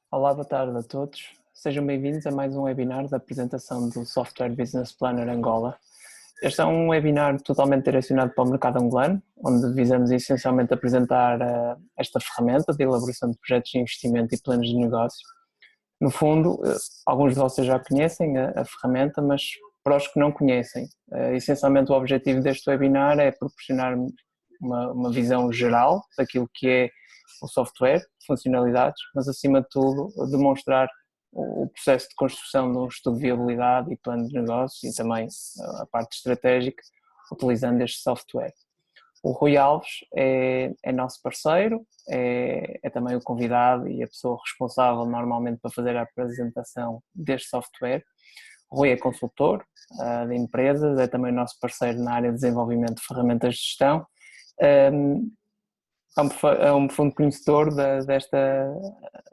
Olá, boa tarde a todos. Sejam bem-vindos a mais um webinar da apresentação do Software Business Planner Angola. Este é um webinar totalmente direcionado para o mercado angolano, onde visamos essencialmente apresentar esta ferramenta de elaboração de projetos de investimento e planos de negócio. No fundo, alguns de vocês já conhecem a ferramenta, mas para os que não conhecem, essencialmente o objetivo deste webinar é proporcionar uma visão geral daquilo que é o software, funcionalidades, mas acima de tudo demonstrar o processo de construção de um estudo de viabilidade e plano de negócio e também a parte estratégica utilizando este software. O Rui Alves é nosso parceiro, é também o convidado e a pessoa responsável normalmente para fazer a apresentação deste software. O Rui é consultor de empresas, é também nosso parceiro na área de desenvolvimento de ferramentas de gestão. É um profundo conhecedor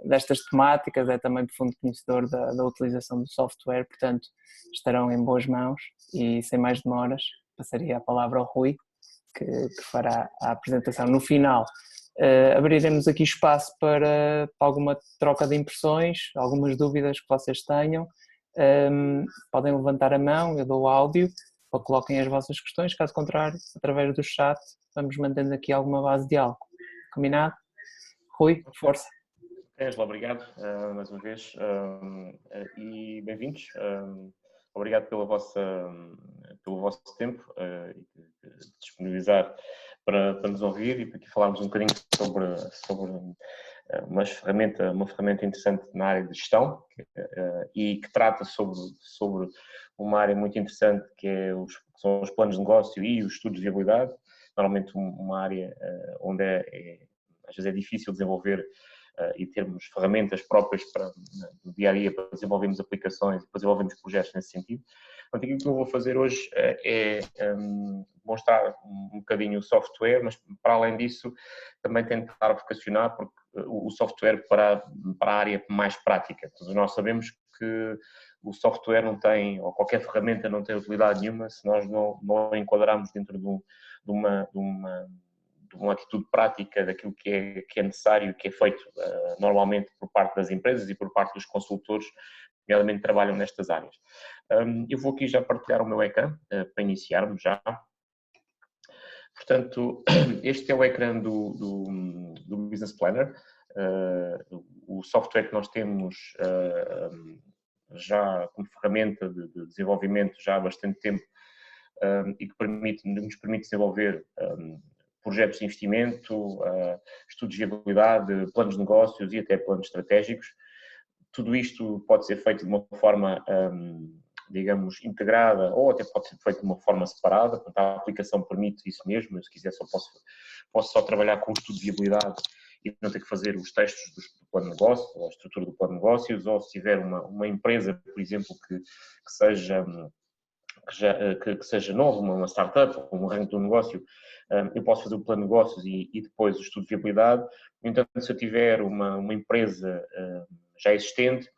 destas temáticas, é também profundo conhecedor da utilização do software, portanto estarão em boas mãos e sem mais demoras passaria a palavra ao Rui, que fará a apresentação. No final abriremos aqui espaço para alguma troca de impressões, algumas dúvidas que vocês tenham. Podem levantar a mão, eu dou o áudio, ou coloquem as vossas questões, caso contrário, através do chat, vamos mantendo aqui alguma base de diálogo. Combinado? Rui, força. Angela, obrigado mais uma vez e bem-vindos. Obrigado pelo vosso tempo e de disponibilizar para nos ouvir e para aqui falarmos um bocadinho sobre uma ferramenta interessante na área de gestão e que trata sobre uma área muito interessante que são os planos de negócio e os estudos de viabilidade. Normalmente uma área onde às vezes é difícil desenvolver e termos ferramentas próprias no dia a dia para desenvolvermos aplicações e para desenvolvermos projetos nesse sentido. Portanto, aquilo que eu vou fazer hoje é mostrar um bocadinho o software, mas para além disso também tentar vocacionar porque o software para a área mais prática. Todos nós sabemos que o software não tem, ou qualquer ferramenta não tem utilidade nenhuma se nós não a enquadrarmos dentro de uma atitude prática daquilo que é necessário, que é feito normalmente por parte das empresas e por parte dos consultores, nomeadamente trabalham nestas áreas. Eu vou aqui já partilhar o meu ecrã para iniciarmos já. Portanto, este é o ecrã do Business Planner, o software que nós temos já como ferramenta de desenvolvimento já há bastante tempo e que nos permite desenvolver projetos de investimento, estudos de viabilidade, planos de negócios e até planos estratégicos. Tudo isto pode ser feito de uma forma, digamos, integrada ou até pode ser feito de uma forma separada. Portanto, a aplicação permite isso mesmo. Eu, se quiser, posso só trabalhar com o estudo de viabilidade e não ter que fazer os textos do plano de negócio ou a estrutura do plano de negócios, ou se tiver uma empresa, por exemplo, que seja novo, uma startup, um arranque de um negócio, eu posso fazer o plano de negócios e depois o estudo de viabilidade. No entanto, se eu tiver uma empresa já existente,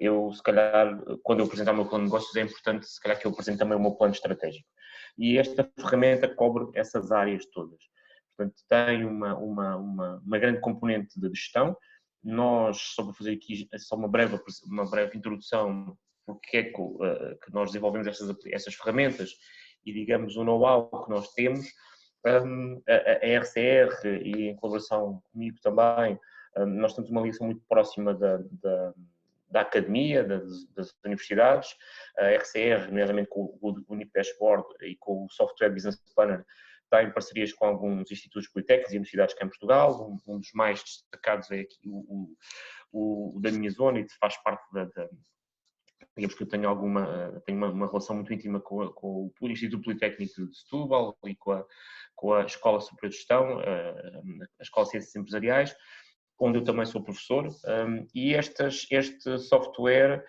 eu, se calhar, quando eu apresentar o meu plano de negócios, é importante, se calhar, que eu apresente também o meu plano estratégico. E esta ferramenta cobre essas áreas todas. Portanto, tem uma grande componente de gestão. Nós, só para fazer aqui só uma breve introdução, porque é que nós desenvolvemos estas ferramentas e, digamos, o know-how que nós temos, a RCR e em colaboração comigo também, nós temos uma ligação muito próxima da academia, das universidades. A RCR, nomeadamente com o Unique Dashboard e com o Software Business Planner, tem parcerias com alguns institutos politécnicos e universidades cá em Portugal. Um dos mais destacados é aqui o da minha zona e faz parte digamos que eu tenho uma relação muito íntima com o Instituto Politécnico de Setúbal e com a Escola Superior de Gestão, a Escola de Ciências Empresariais, onde eu também sou professor, e este software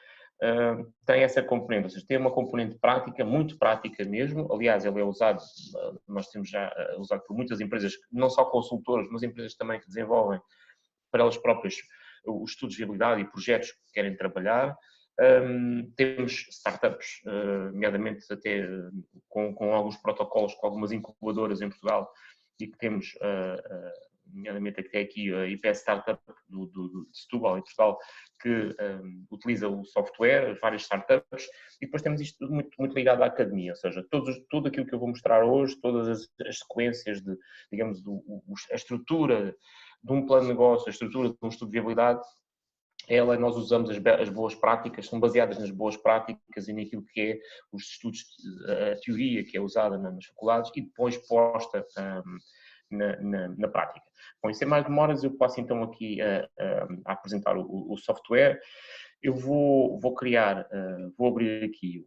tem essa componente, ou seja, tem uma componente prática, muito prática mesmo. Aliás, ele é usado, nós temos já usado por muitas empresas, não só consultores, mas empresas também que desenvolvem para elas próprias os estudos de viabilidade e projetos que querem trabalhar. Temos startups, nomeadamente até com alguns protocolos, com algumas incubadoras em Portugal, e que temos nomeadamente até aqui a IPS Startup de Setúbal, em Portugal, que utiliza o software, várias startups, e depois temos isto muito, muito ligado à academia, ou seja, tudo aquilo que eu vou mostrar hoje, todas as sequências de, digamos, a estrutura de um plano de negócio, a estrutura de um estudo de viabilidade, nós usamos as boas práticas, são baseadas nas boas práticas e naquilo que é os estudos, a teoria que é usada nas faculdades e depois posta na prática. Bom, sem mais demoras, eu passo então aqui a apresentar o software. Eu vou abrir aqui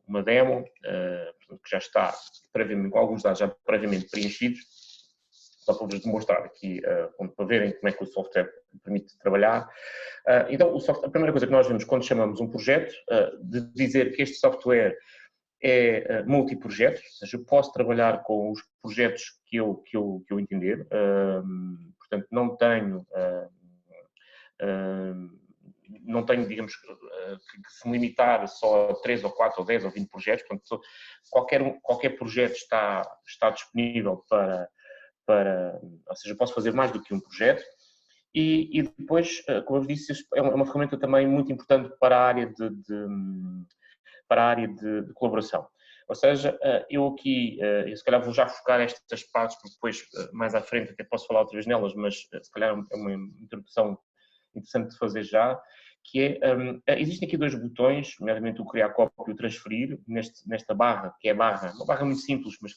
uma demo, que já está previamente, com alguns dados já previamente preenchidos, só para vos demonstrar aqui, para verem como é que o software permite trabalhar. Então, a primeira coisa que nós vemos quando chamamos um projeto, de dizer que este software é multiprojeto, ou seja, eu posso trabalhar com os projetos que eu entender, portanto, não tenho, digamos, que se limitar só a 3 ou 4 ou 10 ou 20 projetos, portanto, qualquer projeto está disponível ou seja, eu posso fazer mais do que um projeto e depois, como eu disse, é uma ferramenta também muito importante para a área de colaboração. Ou seja, eu aqui, eu se calhar vou já focar estas partes, porque depois, mais à frente, até posso falar outra vez nelas, mas se calhar é uma introdução interessante de fazer já, que existem aqui dois botões, nomeadamente o criar cópia e o transferir, nesta barra, que é uma barra muito simples, mas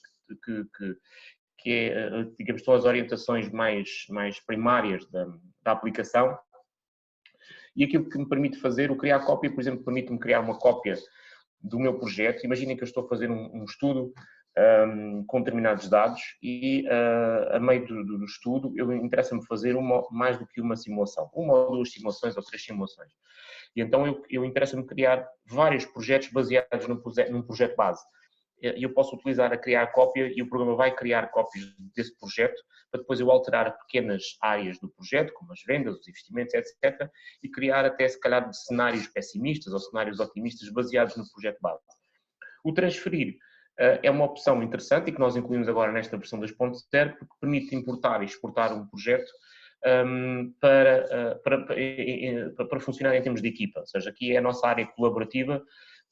que é, digamos, são as orientações mais primárias da aplicação. E aquilo que me permite fazer, o criar cópia, por exemplo, permite-me criar uma cópia do meu projeto. Imaginem que eu estou a fazer um estudo com determinados dados e a meio do estudo interessa-me fazer mais do que uma simulação, uma ou duas simulações ou 3 simulações. E então eu interessa-me criar vários projetos baseados num projeto base. E eu posso utilizar a criar cópia e o programa vai criar cópias desse projeto para depois eu alterar pequenas áreas do projeto, como as vendas, os investimentos, etc. e criar até, se calhar, cenários pessimistas ou cenários otimistas baseados no projeto base. O transferir é uma opção interessante e que nós incluímos agora nesta versão 2.0 porque permite importar e exportar um projeto para funcionar em termos de equipa. Ou seja, aqui é a nossa área colaborativa,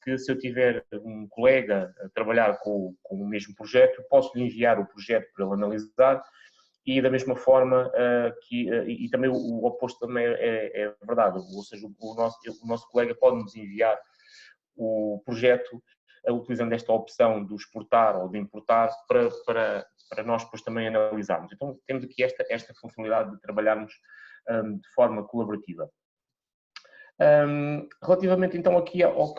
que se eu tiver um colega a trabalhar com o mesmo projeto, posso lhe enviar o projeto para ele analisar e da mesma forma e também o oposto também é verdade, ou seja, o nosso colega pode-nos enviar o projeto utilizando esta opção do exportar ou de importar para nós depois também analisarmos. Então temos aqui esta funcionalidade de trabalharmos de forma colaborativa. Relativamente então aqui ao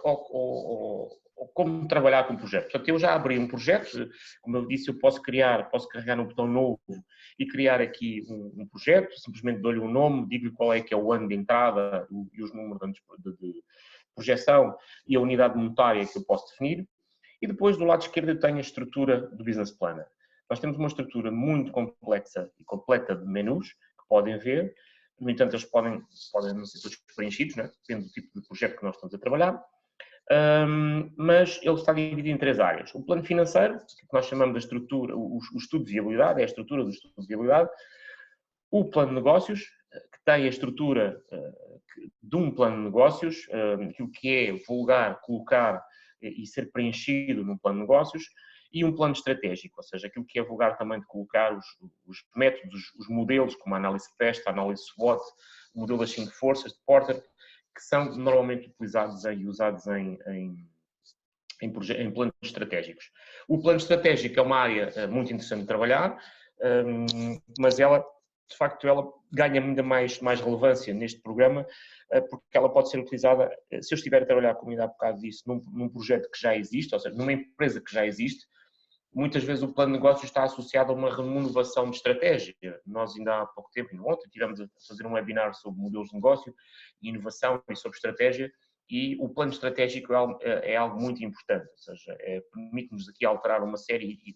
como trabalhar com o projeto. Portanto, eu já abri um projeto, como eu disse, eu posso carregar no botão novo e criar aqui um projeto, simplesmente dou-lhe um nome, digo-lhe qual é que é o ano de entrada e os números de projeção e a unidade monetária que eu posso definir. E depois do lado esquerdo eu tenho a estrutura do Business Planner. Nós temos uma estrutura muito complexa e completa de menus que podem ver. No entanto, eles podem não ser todos preenchidos, né? Depende do tipo de projeto que nós estamos a trabalhar. Mas ele está dividido em 3 áreas. O plano financeiro, que nós chamamos de estrutura, o estudo de viabilidade, é a estrutura do estudo de viabilidade. O plano de negócios, que tem a estrutura de um plano de negócios, aquilo que é vulgar, colocar e ser preenchido num plano de negócios. E um plano estratégico, ou seja, aquilo que é vulgar também de colocar os métodos, os modelos, como a análise PEST, a análise SWOT, o modelo das 5 forças de Porter, que são normalmente utilizados e usados em planos estratégicos. O plano estratégico é uma área muito interessante de trabalhar, mas de facto, ela ganha ainda mais relevância neste programa, porque ela pode ser utilizada, se eu estiver a trabalhar, como ainda há bocado disse, num projeto que já existe, ou seja, numa empresa que já existe. Muitas vezes o plano de negócio está associado a uma renovação de estratégia. Nós ainda há pouco tempo, ontem, tivemos a fazer um webinar sobre modelos de negócio, inovação e sobre estratégia, e o plano estratégico é algo muito importante, ou seja, permite-nos aqui alterar uma série de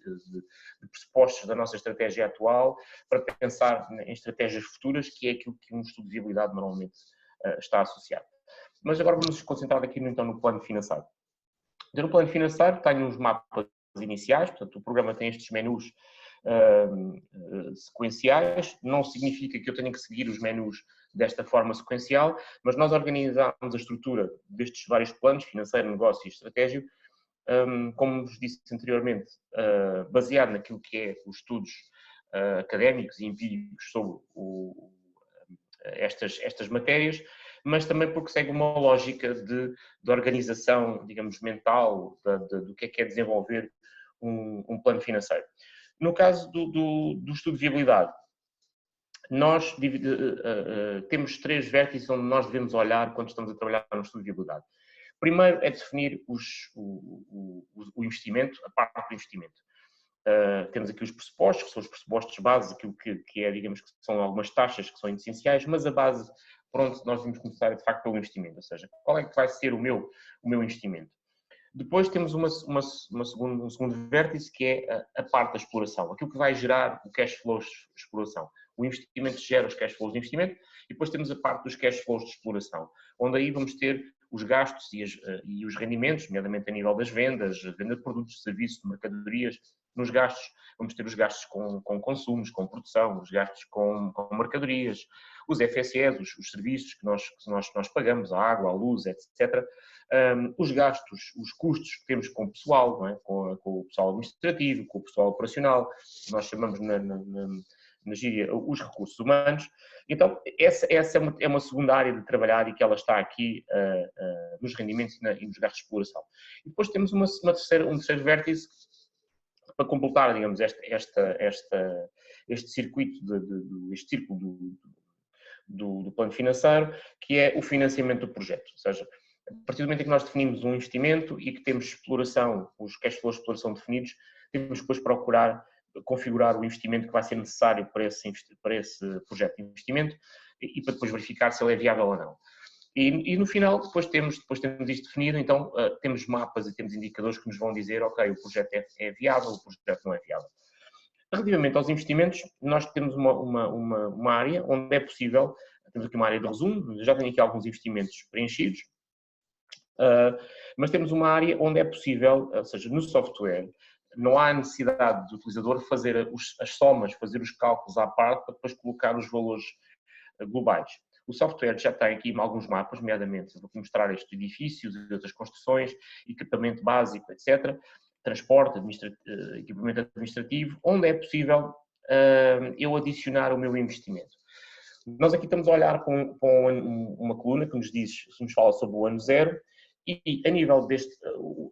pressupostos da nossa estratégia atual para pensar em estratégias futuras, que é aquilo que um estudo de viabilidade normalmente está associado. Mas agora vamos nos concentrar aqui então no plano financeiro. No plano financeiro tenho uns mapas iniciais, portanto o programa tem estes menus sequenciais. Não significa que eu tenha que seguir os menus desta forma sequencial, mas nós organizamos a estrutura destes vários planos, financeiro, negócio e estratégia, como vos disse anteriormente, baseado naquilo que é os estudos académicos e empíricos sobre estas matérias, mas também porque segue uma lógica de organização, digamos, mental, do que é desenvolver um plano financeiro. No caso do estudo de viabilidade, nós temos 3 vértices onde nós devemos olhar quando estamos a trabalhar no estudo de viabilidade. Primeiro é definir o investimento, a parte do investimento. Temos aqui os pressupostos, que são os pressupostos base, aquilo que é, digamos, que são algumas taxas que são essenciais, mas a base, por onde nós devemos começar, de facto, pelo investimento, ou seja, qual é que vai ser o meu investimento. Depois temos um segundo vértice, que é a parte da exploração, aquilo que vai gerar o cash flow de exploração. O investimento gera os cash flows de investimento e depois temos a parte dos cash flows de exploração, onde aí vamos ter os gastos e os rendimentos, nomeadamente a nível das vendas, venda de produtos, serviços, de mercadorias. Nos gastos, vamos ter os gastos com consumos, com produção, os gastos com mercadorias, os FSEs, os serviços que nós pagamos, a água, a luz, etc. Os gastos, os custos que temos com o pessoal, não é? com o pessoal administrativo, com o pessoal operacional, nós chamamos na gíria os recursos humanos. Então, essa é uma segunda área de trabalhar e que ela está aqui nos rendimentos e nos gastos de exploração. E depois temos um terceiro vértice para completar, digamos, este circuito, este círculo do plano financeiro, que é o financiamento do projeto. Ou seja, a partir do momento em que nós definimos um investimento e que temos exploração, os cash flows de exploração definidos, temos depois procurar configurar o investimento que vai ser necessário para esse projeto de investimento e para depois verificar se ele é viável ou não. E no final, depois temos isto definido, então temos mapas e temos indicadores que nos vão dizer, ok, o projeto é viável, o projeto não é viável. Relativamente aos investimentos, nós temos uma área onde é possível, temos aqui uma área de resumo, já tenho aqui alguns investimentos preenchidos, mas temos uma área onde é possível, ou seja, no software, não há necessidade do utilizador fazer as somas, fazer os cálculos à parte para depois colocar os valores globais. O software já tem aqui alguns mapas, nomeadamente, vou mostrar estes edifícios e outras construções, equipamento básico, etc., transporte, equipamento administrativo, onde é possível eu adicionar o meu investimento. Nós aqui estamos a olhar para uma coluna que nos fala sobre o ano zero, e a nível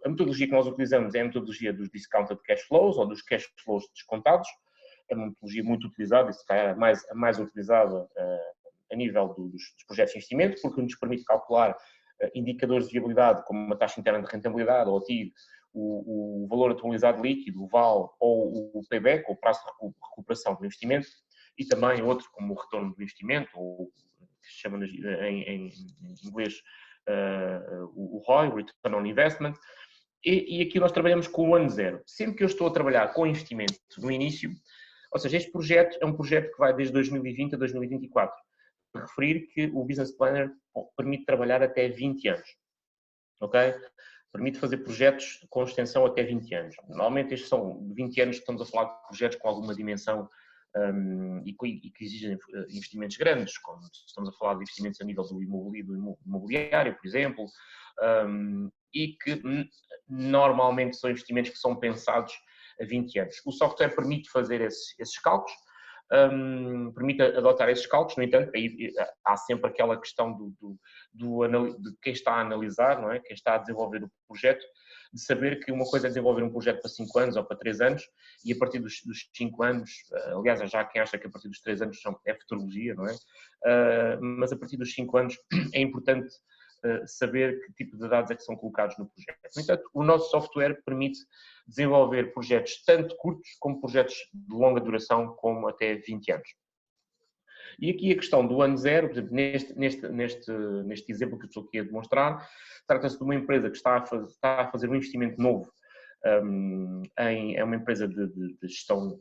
a metodologia que nós utilizamos é a metodologia dos discounted cash flows, ou dos cash flows descontados. É uma metodologia muito utilizada, e se calhar a mais utilizada a nível dos projetos de investimento, porque nos permite calcular indicadores de viabilidade, como uma taxa interna de rentabilidade, ou TIR, o valor atualizado líquido, o VAL, ou o payback, ou o prazo de recuperação do investimento, e também outro, como o retorno do investimento, ou que se chama em inglês o ROI, Return on Investment, e aqui nós trabalhamos com o ano zero. Sempre que eu estou a trabalhar com investimento no início, ou seja, este projeto é um projeto que vai desde 2020 a 2024. Referir que o Business Planner permite trabalhar até 20 anos, ok? Permite fazer projetos com extensão até 20 anos. Normalmente estes são 20 anos, estamos a falar de projetos com alguma dimensão e que exigem investimentos grandes, como estamos a falar de investimentos a nível do imobiliário, por exemplo, e que normalmente são investimentos que são pensados a 20 anos. O software permite fazer esses cálculos, permite adotar esses cálculos, no entanto, aí há sempre aquela questão de quem está a analisar, não é? Quem está a desenvolver o projeto, de saber que uma coisa é desenvolver um projeto para 5 anos ou para 3 anos e a partir dos 5 anos, aliás, já há quem acha que a partir dos 3 anos é futurologia, não é? Mas a partir dos 5 anos é importante saber que tipo de dados é que são colocados no projeto. No entanto, o nosso software permite desenvolver projetos tanto curtos como projetos de longa duração, como até 20 anos. E aqui a questão do ano zero, por exemplo, neste exemplo que eu estou aqui a demonstrar, trata-se de uma empresa que está a fazer um investimento novo é uma empresa de gestão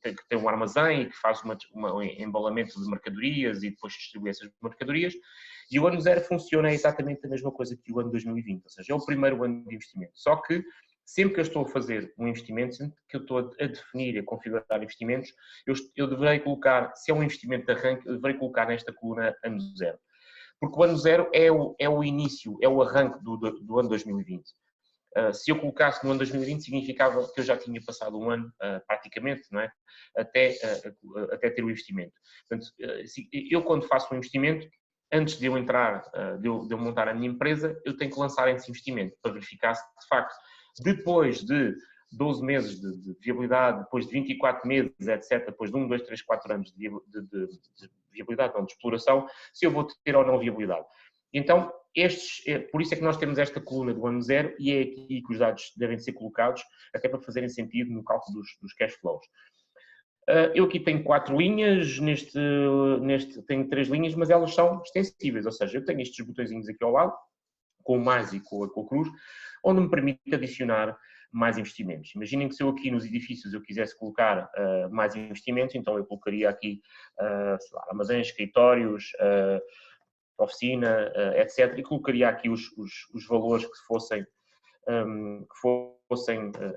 que tem um armazém e que faz um embalamento de mercadorias e depois distribui essas mercadorias. E o ano zero funciona exatamente a mesma coisa que o ano 2020, ou seja, é o primeiro ano de investimento. Só que sempre que eu estou a fazer um investimento, sempre que eu estou a definir e a configurar investimentos, eu deverei colocar, se é um investimento de arranque, eu deverei colocar nesta coluna ano zero. Porque o ano zero é o início, é o arranque do ano 2020. Se eu colocasse no ano 2020, significava que eu já tinha passado um ano, praticamente, não é? Até ter o investimento. Portanto, eu quando faço um investimento, antes de eu entrar, de eu montar a minha empresa, eu tenho que lançar esse investimento para verificar se, de facto, depois de 12 meses de viabilidade, depois de 24 meses, etc., depois de 1, 2, 3, 4 anos de viabilidade, não, de exploração, se eu vou ter ou não viabilidade. Então, por isso é que nós temos esta coluna do ano zero e é aqui que os dados devem ser colocados, até para fazerem sentido no cálculo dos cash flows. Eu aqui tenho 4 linhas, tenho 3 linhas, mas elas são extensíveis, ou seja, eu tenho estes botõezinhos aqui ao lado, com o mais e com a cruz, onde me permite adicionar mais investimentos. Imaginem que se eu aqui nos edifícios eu quisesse colocar mais investimentos, então eu colocaria aqui, sei lá, armazéns, escritórios, oficina, etc. E colocaria aqui os valores que fossem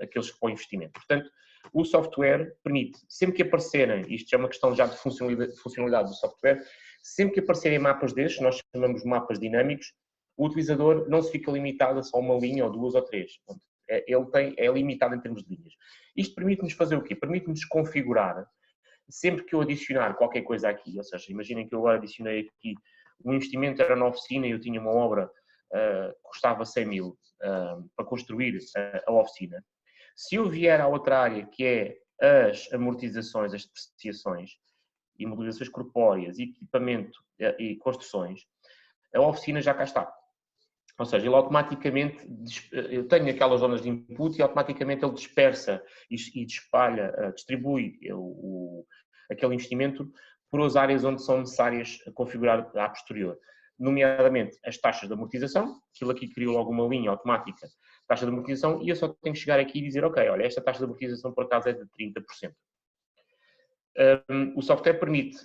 aqueles que põem investimento. Portanto, o software permite, sempre que aparecerem, isto é uma questão já de funcionalidade do software, sempre que aparecerem mapas destes, nós chamamos de mapas dinâmicos, o utilizador não se fica limitado a só uma linha, ou 2 ou 3. Ele é limitado em termos de linhas. Isto permite-nos fazer o quê? Permite-nos configurar, sempre que eu adicionar qualquer coisa aqui, ou seja, imaginem que eu agora adicionei aqui, o investimento era na oficina e eu tinha uma obra que custava 100 mil para construir a oficina. Se eu vier à outra área, que é as amortizações, as depreciações, imobilizações corpóreas, equipamento e construções, a oficina já cá está. Ou seja, ele automaticamente, eu tenho aquelas zonas de input e automaticamente ele dispersa e distribui aquele investimento por as áreas onde são necessárias configurar a posterior. Nomeadamente as taxas de amortização, aquilo aqui criou logo uma linha automática, taxa de amortização, e eu só tenho que chegar aqui e dizer, ok, olha, esta taxa de amortização por acaso é de 30%. O software permite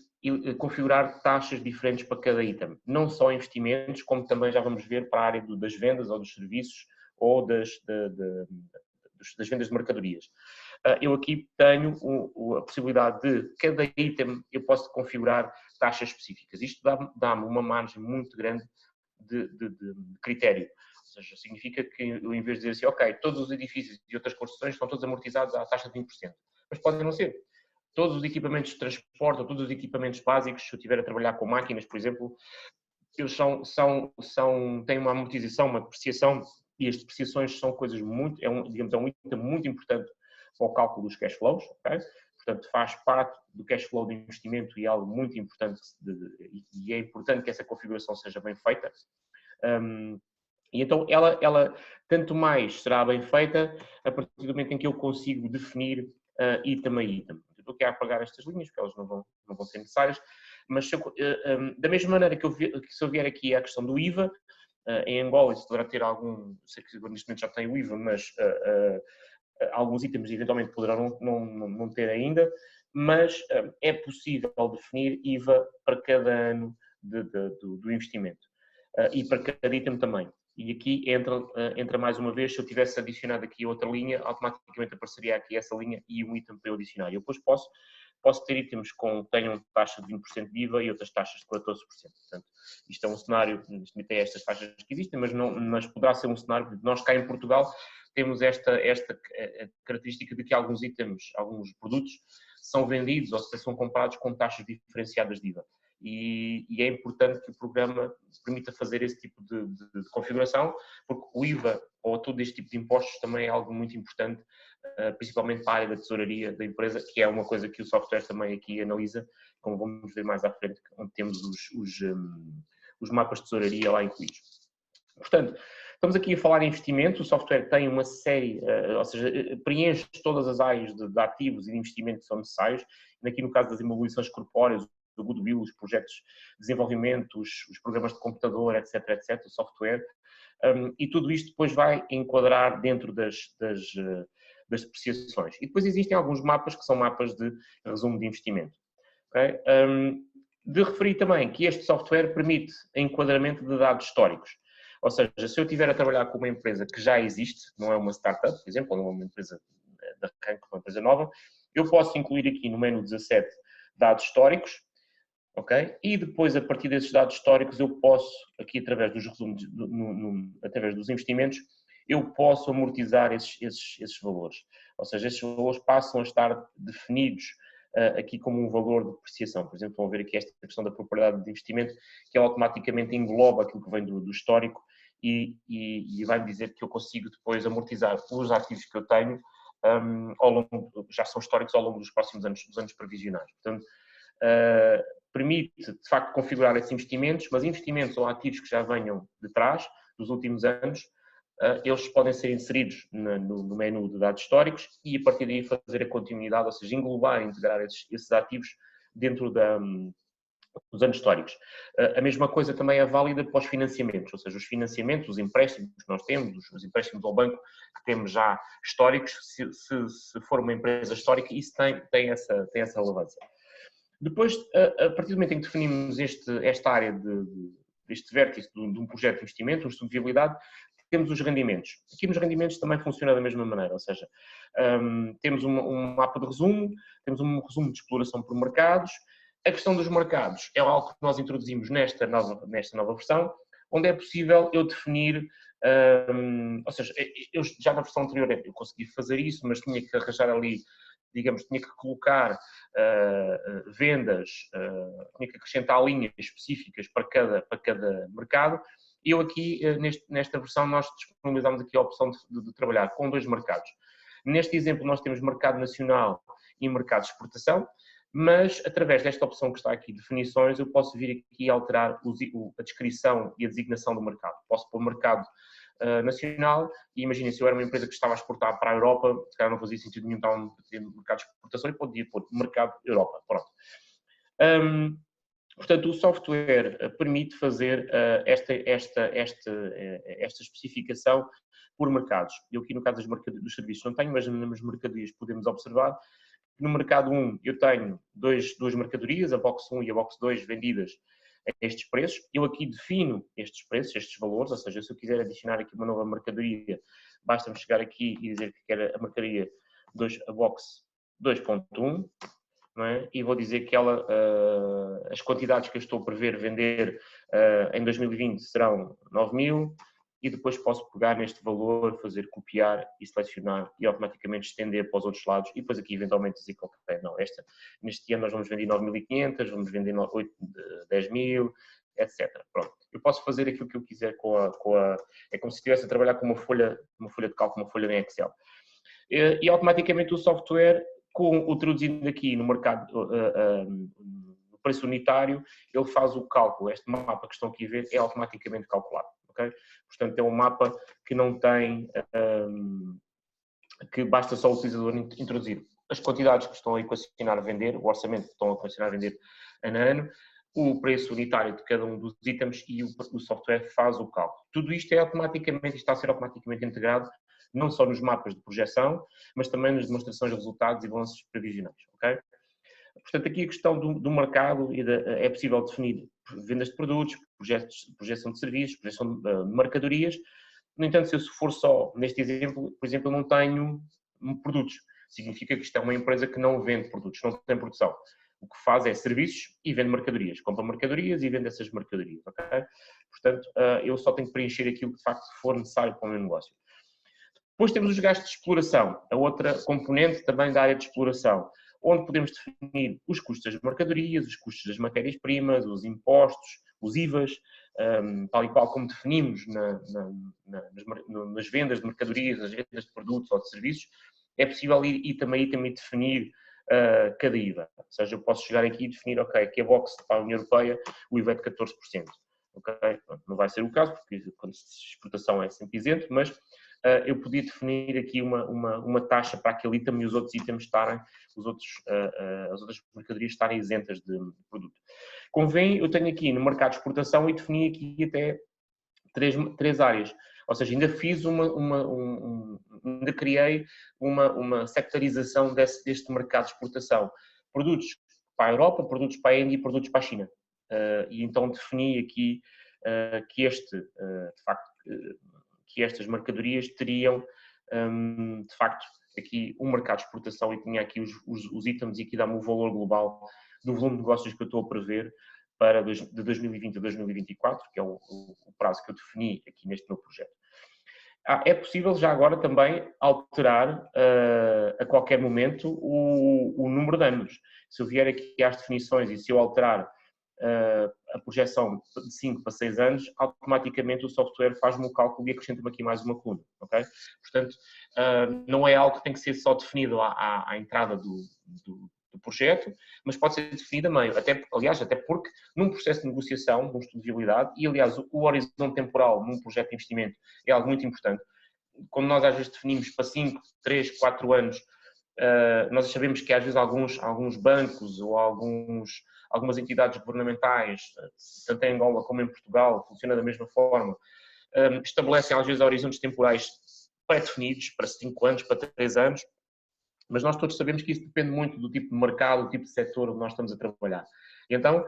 configurar taxas diferentes para cada item, não só investimentos, como também já vamos ver para a área das vendas ou dos serviços ou das vendas de mercadorias. Eu aqui tenho a possibilidade de, cada item, eu posso configurar taxas específicas. Isto dá-me uma margem muito grande de critério. Ou seja, significa que eu, em vez de dizer assim, ok, todos os edifícios e outras construções estão todos amortizados à taxa de 20%. Mas podem não ser. Todos os equipamentos de transporte, ou todos os equipamentos básicos, se eu estiver a trabalhar com máquinas, por exemplo, eles têm uma amortização, uma depreciação, e as depreciações são coisas muito, digamos, um item muito importante para o cálculo dos cash flows, ok? Portanto, faz parte do cash flow de investimento e é algo muito importante, e é importante que essa configuração seja bem feita. E então ela tanto mais será bem feita a partir do momento em que eu consigo definir item a item. Eu quero apagar estas linhas, porque elas não vão ser necessárias, mas da mesma maneira que se eu vier aqui à questão do IVA, em Angola isso poderá ter sei que neste momento já tem o IVA, mas alguns itens eventualmente poderão não ter ainda, mas é possível definir IVA para cada ano do investimento e para cada item também. E aqui entra mais uma vez, se eu tivesse adicionado aqui outra linha, automaticamente apareceria aqui essa linha e um item para eu adicionar. E depois posso ter itens que tenham taxa de 20% de IVA e outras taxas de 14%. Portanto, isto é um cenário, tem estas taxas que existem, mas poderá ser um cenário de nós cá em Portugal temos esta característica de que alguns itens, alguns produtos são vendidos ou são comprados com taxas diferenciadas de IVA. E é importante que o programa permita fazer esse tipo de configuração, porque o IVA ou todo este tipo de impostos também é algo muito importante, principalmente para a área da tesouraria da empresa, que é uma coisa que o software também aqui analisa, como vamos ver mais à frente, onde temos os mapas de tesouraria lá incluídos. Portanto, estamos aqui a falar em investimento, o software tem uma série, ou seja, preenche todas as áreas de ativos e de investimento que são necessários, aqui no caso das imobilizações corpóreas, do goodwill, os projetos de desenvolvimento, os programas de computador, etc, o software, e tudo isto depois vai enquadrar dentro das depreciações. E depois existem alguns mapas que são mapas de resumo de investimento. Okay? De referir também que este software permite enquadramento de dados históricos. Ou seja, se eu estiver a trabalhar com uma empresa que já existe, não é uma startup, por exemplo, ou não é uma empresa de arranque, uma empresa nova, eu posso incluir aqui no menu 17 dados históricos, ok? E depois, a partir desses dados históricos, eu posso, aqui através dos resumos, através dos investimentos, eu posso amortizar esses valores. Ou seja, esses valores passam a estar definidos aqui como um valor de depreciação. Por exemplo, vão ver aqui esta questão da propriedade de investimento, que ela automaticamente engloba aquilo que vem do histórico e vai-me dizer que eu consigo depois amortizar os ativos que eu tenho ao longo, já são históricos ao longo dos próximos anos, dos anos previsionais. Portanto, permite, de facto, configurar esses investimentos, mas investimentos ou ativos que já venham de trás, dos últimos anos, eles podem ser inseridos no menu de dados históricos e, a partir daí, fazer a continuidade, ou seja, englobar e integrar esses ativos dentro dos anos históricos. A mesma coisa também é válida para os financiamentos, ou seja, os financiamentos, os empréstimos que nós temos, os empréstimos ao banco que temos já históricos, se for uma empresa histórica, isso tem essa relevância. Depois, a partir do momento em que definimos esta área deste vértice de um projeto de investimento, um estudo de viabilidade, temos os rendimentos. Aqui nos rendimentos também funciona da mesma maneira, ou seja, temos um mapa de resumo, temos um resumo de exploração por mercados. A questão dos mercados é algo que nós introduzimos nesta nova versão, onde é possível eu definir, ou seja, eu já na versão anterior eu consegui fazer isso, mas tinha que arranjar ali, digamos, tinha que colocar vendas, tinha que acrescentar linhas específicas para cada mercado. E eu aqui, nesta versão, nós disponibilizamos aqui a opção de trabalhar com 2 mercados. Neste exemplo, nós temos mercado nacional e mercado de exportação, mas através desta opção que está aqui, definições, eu posso vir aqui alterar a descrição e a designação do mercado. Posso pôr mercado nacional e imaginem, se eu era uma empresa que estava a exportar para a Europa, se calhar não fazia sentido nenhum estar no mercado de exportação e podia pôr mercado Europa. Pronto. Portanto, o software permite fazer esta especificação por mercados. Eu aqui no caso dos serviços não tenho, mas nas mercadorias podemos observar. No mercado 1 eu tenho duas mercadorias, a Box 1 e a Box 2 vendidas a estes preços. Eu aqui defino estes preços, estes valores, ou seja, se eu quiser adicionar aqui uma nova mercadoria, basta-me chegar aqui e dizer que quero a mercadoria a Box 2.1. Não é? E vou dizer que as quantidades que eu estou a prever vender em 2020 serão 9.000 e depois posso pegar neste valor, fazer copiar e selecionar e automaticamente estender para os outros lados e depois aqui eventualmente dizer que ok, não, neste ano nós vamos vender 9.500, vamos vender 10.000, etc. Pronto. Eu posso fazer aquilo que eu quiser é como se estivesse a trabalhar com uma folha de cálculo, uma folha em Excel. E automaticamente o software, traduzindo aqui no mercado, no preço unitário, ele faz o cálculo. Este mapa que estão aqui a ver é automaticamente calculado. Okay? Portanto, é um mapa que não tem, que basta só o utilizador introduzir as quantidades que estão a equacionar a vender, o orçamento que estão a equacionar a vender ano a ano, o preço unitário de cada um dos itens e o software faz o cálculo. Tudo isto está a ser automaticamente integrado não só nos mapas de projeção, mas também nas demonstrações de resultados e balanços previsionais. Okay? Portanto, aqui a questão do mercado é possível definir vendas de produtos, projeção de serviços, projeção de mercadorias. No entanto, se eu for só, neste exemplo, por exemplo, eu não tenho produtos. Significa que isto é uma empresa que não vende produtos, não tem produção. O que faz é serviços e vende mercadorias. Compra mercadorias e vende essas mercadorias. Okay? Portanto, eu só tenho que preencher aquilo que de facto for necessário para o meu negócio. Depois temos os gastos de exploração, a outra componente também da área de exploração, onde podemos definir os custos das mercadorias, os custos das matérias-primas, os impostos, os IVAs, tal e qual como definimos nas vendas de mercadorias, nas vendas de produtos ou de serviços, é possível ir também definir cada IVA. Ou seja, eu posso chegar aqui e definir, ok, que a Box para a União Europeia, o IVA é de 14%. Okay? Não vai ser o caso, porque quando se exportação é sempre isento, mas eu podia definir aqui uma taxa para aquele item e os outros itens estarem, as outras mercadorias estarem isentas de produto. Convém, eu tenho aqui no mercado de exportação e defini aqui até três áreas. Ou seja, ainda fiz ainda criei uma sectorização deste mercado de exportação. Produtos para a Europa, produtos para a Índia e produtos para a China. E então defini aqui de facto, que estas mercadorias teriam, de facto, aqui um mercado de exportação e tinha aqui os itens e aqui dá-me o valor global do volume de negócios que eu estou a prever de 2020 a 2024, que é o prazo que eu defini aqui neste meu projeto. É possível já agora também alterar a qualquer momento o número de anos. Se eu vier aqui às definições e se eu alterar a projeção de 5 para 6 anos, automaticamente o software faz-me o cálculo e acrescenta-me aqui mais uma coluna, ok? Portanto, não é algo que tem que ser só definido à entrada do projeto, mas pode ser definido a meio, aliás, até porque num processo de negociação, num estudo de viabilidade, e aliás o horizonte temporal num projeto de investimento é algo muito importante. Quando nós às vezes definimos para 5, 3, 4 anos, nós sabemos que às vezes alguns bancos ou algumas entidades governamentais, tanto em Angola como em Portugal, funciona da mesma forma, estabelecem às vezes horizontes temporais pré-definidos para 5 anos, para 3 anos, mas nós todos sabemos que isso depende muito do tipo de mercado, do tipo de setor onde nós estamos a trabalhar. Então,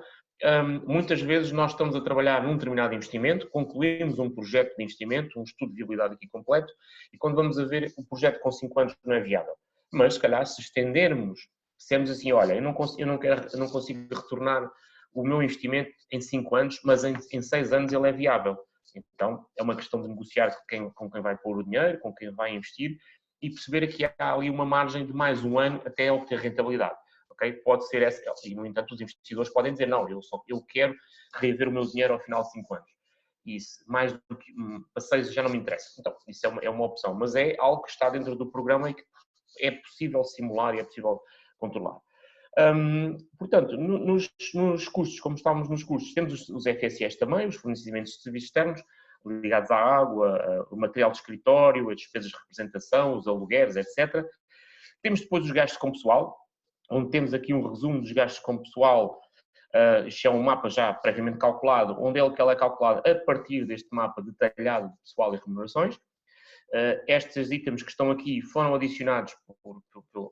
muitas vezes nós estamos a trabalhar num determinado investimento, concluímos um projeto de investimento, um estudo de viabilidade aqui completo, e quando vamos a ver o projeto com 5 anos não é viável. Mas, se calhar, se estendermos, dissemos assim, olha, eu não consigo retornar o meu investimento em 5 anos, mas em 6 anos ele é viável. Então, é uma questão de negociar com quem vai pôr o dinheiro, com quem vai investir, e perceber que há ali uma margem de mais um ano até obter rentabilidade. Okay? Pode ser essa, e no entanto os investidores podem dizer, não, eu quero reaver o meu dinheiro ao final de 5 anos. Isso, mais do que para 6 já não me interessa. Então, isso é uma opção, mas é algo que está dentro do programa e que é possível simular e é possível controlar. Portanto, nos custos, como estávamos nos custos, temos os FSS também, os fornecimentos de serviços externos, ligados à água, o material de escritório, as despesas de representação, os alugueres, etc. Temos depois os gastos com pessoal, onde temos aqui um resumo dos gastos com pessoal. Isto é um mapa já previamente calculado, onde ele é calculado a partir deste mapa detalhado de pessoal e remunerações. Estes itens que estão aqui foram adicionados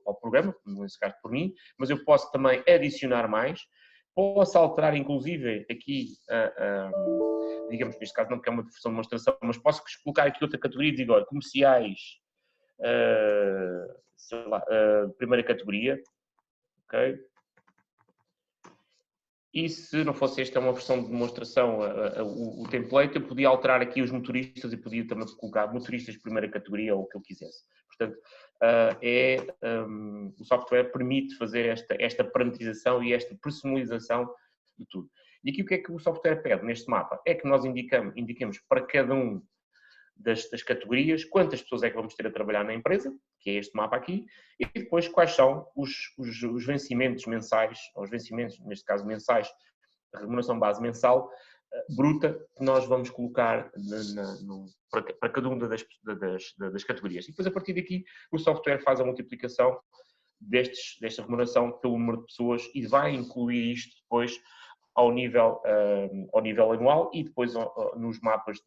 ao programa, nesse caso por mim, mas eu posso também adicionar mais. Posso alterar, inclusive, aqui, digamos, neste caso não porque é uma versão de demonstração, mas posso colocar aqui outra categoria e digo, olha, comerciais, sei lá, primeira categoria, ok? E se não fosse esta uma versão de demonstração, o template, eu podia alterar aqui os motoristas e podia também colocar motoristas de primeira categoria ou o que eu quisesse. Portanto, o software permite fazer esta parametrização e esta personalização de tudo. E aqui o que é que o software pede neste mapa? É que nós indiquemos para cada um das categorias quantas pessoas é que vamos ter a trabalhar na empresa, que é este mapa aqui, e depois quais são os vencimentos mensais, ou os vencimentos, neste caso mensais, a remuneração base mensal bruta, que nós vamos colocar para cada uma das categorias. E depois, a partir daqui, o software faz a multiplicação desta remuneração pelo número de pessoas e vai incluir isto depois ao nível anual e depois nos mapas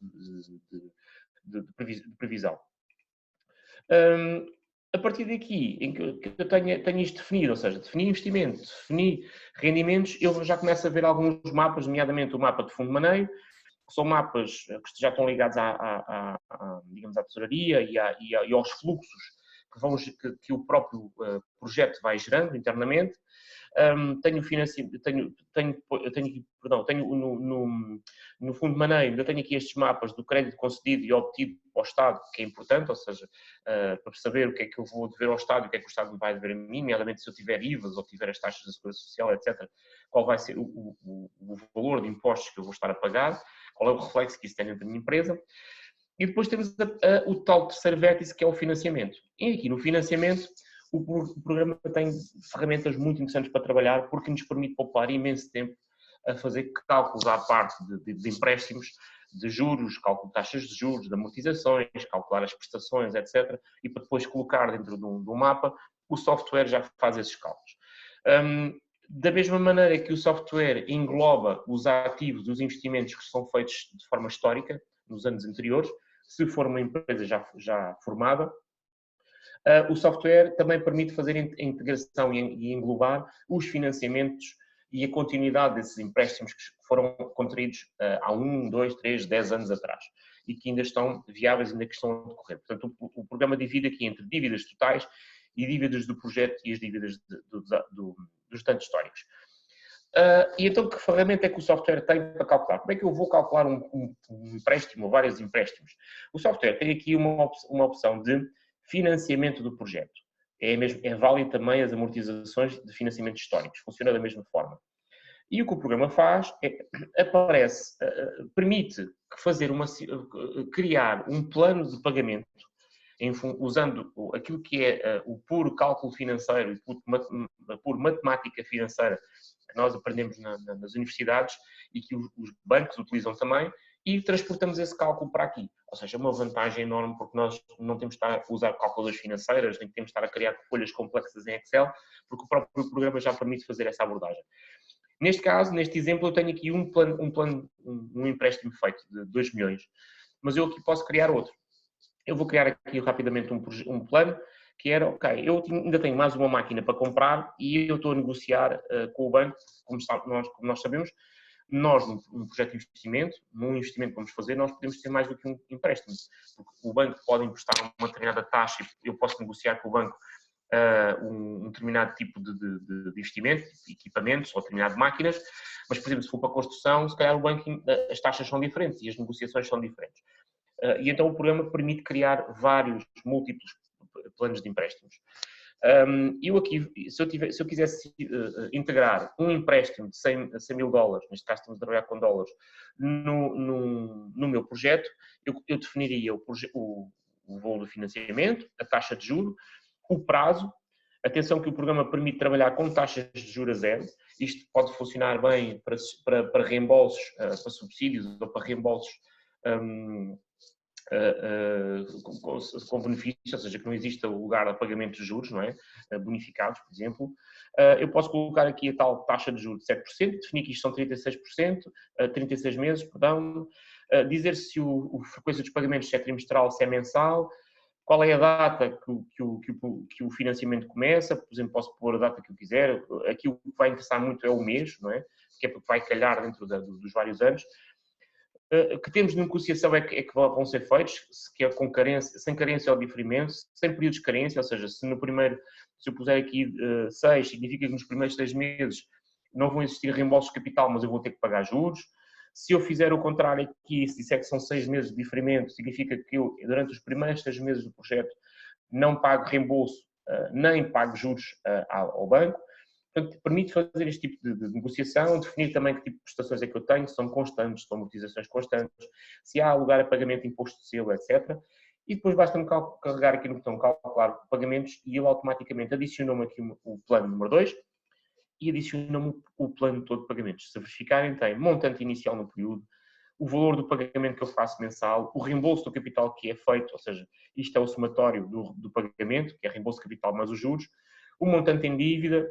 de previsão. A partir daqui, em que eu tenho isto definido, ou seja, defini investimento, defini rendimentos, eu já começo a ver alguns mapas, nomeadamente o mapa de fundo de maneio, que são mapas que já estão ligados digamos, à tesouraria e aos fluxos que o próprio projeto vai gerando internamente. Tenho no fundo de maneio, eu tenho aqui estes mapas do crédito concedido e obtido ao Estado, que é importante, ou seja, para saber o que é que eu vou dever ao Estado e o que é que o Estado me vai dever a mim, nomeadamente se eu tiver IVAs ou tiver as taxas da Segurança Social, etc., qual vai ser o valor de impostos que eu vou estar a pagar, qual é o reflexo que isso tem dentro da minha empresa. E depois temos o tal terceiro vértice, que é o financiamento. E aqui no financiamento, o programa tem ferramentas muito interessantes para trabalhar, porque nos permite poupar imenso tempo a fazer cálculos à parte de empréstimos, de juros, cálculo de taxas de juros, de amortizações, calcular as prestações, etc. E para depois colocar dentro de um mapa, o software já faz esses cálculos. Da mesma maneira que o software engloba os ativos, os investimentos que são feitos de forma histórica, nos anos anteriores, se for uma empresa já formada, o software também permite fazer a integração e englobar os financiamentos e a continuidade desses empréstimos que foram contraídos há 1, 2, 3, 10 anos atrás e que ainda estão viáveis, ainda que estão a decorrer. Portanto, o programa divide aqui entre dívidas totais e dívidas do projeto e as dívidas dos tantos históricos. E então, que ferramenta é que o software tem para calcular? Como é que eu vou calcular um empréstimo ou vários empréstimos? O software tem aqui uma opção de financiamento do projeto. É válido também as amortizações de financiamentos históricos. Funciona da mesma forma. E o que o programa faz permite criar um plano de pagamento usando aquilo que é o puro cálculo financeiro e a pura matemática financeira que nós aprendemos nas universidades e que os bancos utilizam também, e transportamos esse cálculo para aqui. Ou seja, uma vantagem enorme, porque nós não temos de estar a usar calculadoras financeiras, nem temos de estar a criar folhas complexas em Excel, porque o próprio programa já permite fazer essa abordagem. Neste caso, neste exemplo, eu tenho aqui um empréstimo feito de 2 milhões, mas eu aqui posso criar outro. Eu vou criar aqui rapidamente um plano que era, ok, eu ainda tenho mais uma máquina para comprar e eu estou a negociar com o banco, como nós sabemos, nós, num projeto de investimento, num investimento que vamos fazer, nós podemos ter mais do que um empréstimo, porque o banco pode emprestar uma determinada taxa e eu posso negociar com o banco um determinado tipo de investimento, equipamentos ou determinado máquinas, mas, por exemplo, se for para a construção, se calhar o banco, as taxas são diferentes e as negociações são diferentes. E então o programa permite criar vários, múltiplos planos de empréstimos. Eu aqui, se eu quisesse integrar um empréstimo de 100 mil dólares, neste caso estamos a trabalhar com dólares, no meu projeto, eu definiria o valor do financiamento, a taxa de juro, o prazo. Atenção que o programa permite trabalhar com taxas de juros a zero. Isto pode funcionar bem para reembolsos, para subsídios ou para reembolsos com benefícios, ou seja, que não exista o lugar a pagamento de juros, não é? Bonificados, por exemplo. Eu posso colocar aqui a tal taxa de juros de 7%, definir que isto são 36%, 36 meses, perdão, dizer se a frequência dos pagamentos se é trimestral, se é mensal, qual é a data que o financiamento começa, por exemplo, posso pôr a data que eu quiser, aqui o que vai interessar muito é o mês, não é? Porque é porque vai calhar dentro dos vários anos. Que termos de negociação é que vão ser feitos, que é com carência, sem carência ou diferimento, sem períodos de carência, ou seja, se eu puser aqui 6, significa que nos primeiros 6 meses não vão existir reembolsos de capital, mas eu vou ter que pagar juros. Se eu fizer o contrário aqui, se disser que são 6 meses de diferimento, significa que eu, durante os primeiros 6 meses do projeto, não pago reembolso, nem pago juros ao banco. Portanto, permite fazer este tipo de negociação, definir também que tipo de prestações é que eu tenho, se são constantes, se são amortizações constantes, se há lugar a pagamento de imposto de selo, etc. E depois basta-me carregar aqui no botão calcular pagamentos e ele automaticamente adiciona-me aqui o plano número 2 e adiciona-me o plano todo de pagamentos. Se verificarem, tem montante inicial no período, o valor do pagamento que eu faço mensal, o reembolso do capital que é feito, ou seja, isto é o somatório do pagamento, que é reembolso de capital mais os juros, o montante em dívida,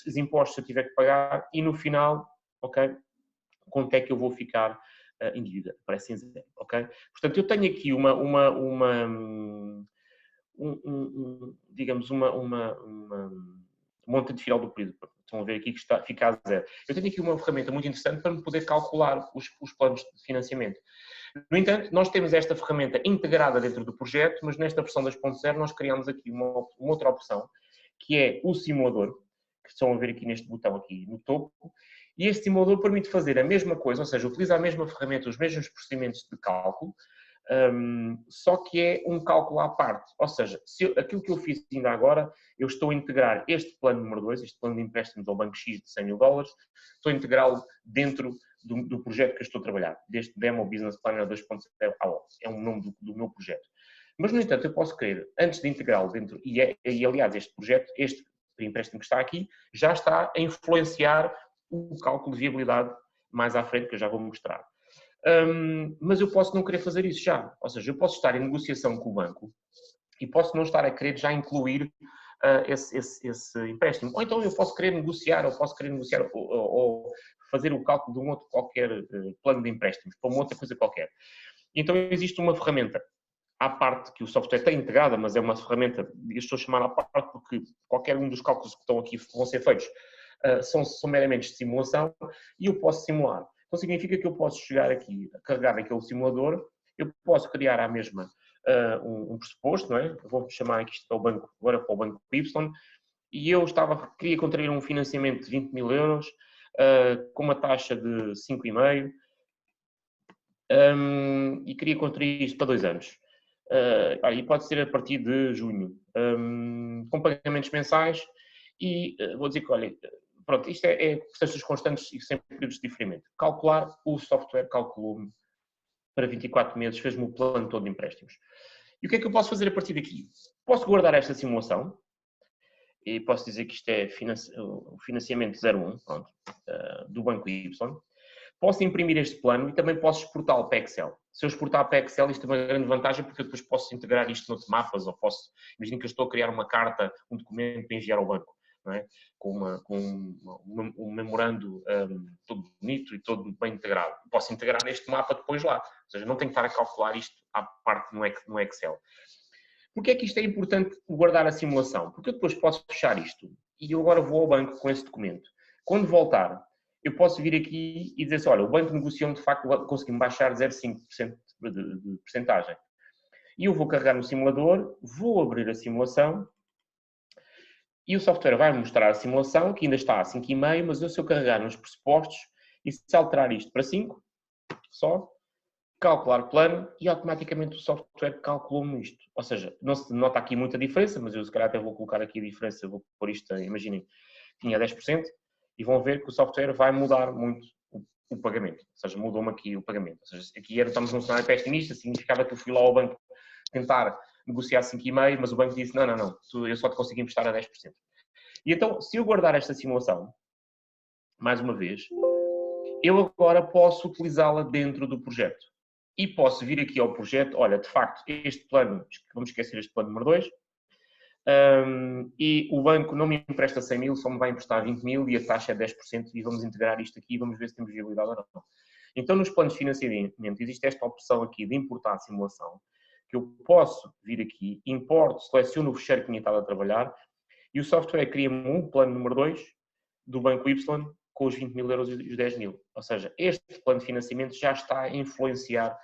os impostos se eu tiver que pagar e no final, ok, quanto é que eu vou ficar em dívida? Aparece em zero, ok? Portanto, eu tenho aqui digamos, montante final do período. Estão a ver aqui que fica a zero. Eu tenho aqui uma ferramenta muito interessante para me poder calcular os planos de financiamento. No entanto, nós temos esta ferramenta integrada dentro do projeto, mas nesta versão 2.0 nós criamos aqui uma outra opção, que é o simulador, que estão a ver aqui neste botão aqui no topo, e este simulador permite fazer a mesma coisa, ou seja, utiliza a mesma ferramenta, os mesmos procedimentos de cálculo, só que é um cálculo à parte. Ou seja, aquilo que eu fiz ainda agora, eu estou a integrar este plano número 2, este plano de empréstimos ao Banco X de 100 mil dólares, estou a integrá-lo dentro do projeto que eu estou a trabalhar, deste Demo Business Planner 2.0 AO, é o nome do meu projeto. Mas, no entanto, eu posso querer, antes de integrá-lo dentro, e aliás, este projeto, este empréstimo que está aqui, já está a influenciar o cálculo de viabilidade mais à frente, que eu já vou mostrar. Mas eu posso não querer fazer isso já. Ou seja, eu posso estar em negociação com o banco e posso não estar a querer já incluir esse empréstimo. Ou então eu posso querer negociar, ou fazer o cálculo de um outro qualquer plano de empréstimos, para uma outra coisa qualquer. Então existe uma ferramenta à parte que o software tem integrada, mas é uma ferramenta, eu estou a chamar à parte porque qualquer um dos cálculos que estão aqui vão ser feitos são meramente de simulação e eu posso simular. Então significa que eu posso chegar aqui, carregar naquele simulador, eu posso criar à mesma um pressuposto, não é? Eu vou chamar aqui isto para o banco, agora para o banco Y, e eu queria contrair um financiamento de 20 mil euros com uma taxa de 5,5 e queria contrair isto para 2 anos. E pode ser a partir de junho, com pagamentos mensais e vou dizer que, olha, pronto, isto é processos constantes e sem períodos de diferimento. Calcular, o software calculou-me para 24 meses, fez-me o plano todo de empréstimos. E o que é que eu posso fazer a partir daqui? Posso guardar esta simulação e posso dizer que isto é o financiamento 01, pronto, do Banco Y. Posso imprimir este plano e também posso exportá-lo para Excel. Se eu exportar para Excel, isto é uma grande vantagem porque eu depois posso integrar isto noutros mapas ou posso... Imagino que eu estou a criar uma carta, um documento para enviar ao banco, não é? Com um memorando todo bonito e todo bem integrado. Posso integrar neste mapa depois lá. Ou seja, não tenho que estar a calcular isto à parte no Excel. Porquê é que isto é importante guardar a simulação? Porque eu depois posso fechar isto e eu agora vou ao banco com esse documento. Quando voltar, eu posso vir aqui e dizer assim, olha, o banco negociou de facto, conseguiu-me baixar 0,5% de percentagem. E eu vou carregar no simulador, vou abrir a simulação e o software vai mostrar a simulação, que ainda está a 5,5, mas se eu carregar nos pressupostos e se alterar isto para 5, só, calcular plano e automaticamente o software calculou-me isto. Ou seja, não se nota aqui muita diferença, mas eu se calhar até vou colocar aqui a diferença, vou pôr isto, imaginem, tinha 10%, e vão ver que o software vai mudar muito o pagamento. Ou seja, mudou-me aqui o pagamento. Ou seja, aqui estamos num cenário pessimista, significava que eu fui lá ao banco tentar negociar 5,5, mas o banco disse, não, eu só te consigo emprestar a 10%. E então, se eu guardar esta simulação, mais uma vez, eu agora posso utilizá-la dentro do projeto. E posso vir aqui ao projeto, olha, de facto, este plano, vamos esquecer este plano número 2, e o banco não me empresta 100 mil, só me vai emprestar 20 mil e a taxa é 10% e vamos integrar isto aqui e vamos ver se temos viabilidade ou não. Então, nos planos de financiamento, existe esta opção aqui de importar a simulação, que eu posso vir aqui, importo, seleciono o fecheiro que tinha estado a trabalhar e o software cria-me um plano número 2 do Banco Y com os 20 mil euros e os 10 mil. Ou seja, este plano de financiamento já está a influenciar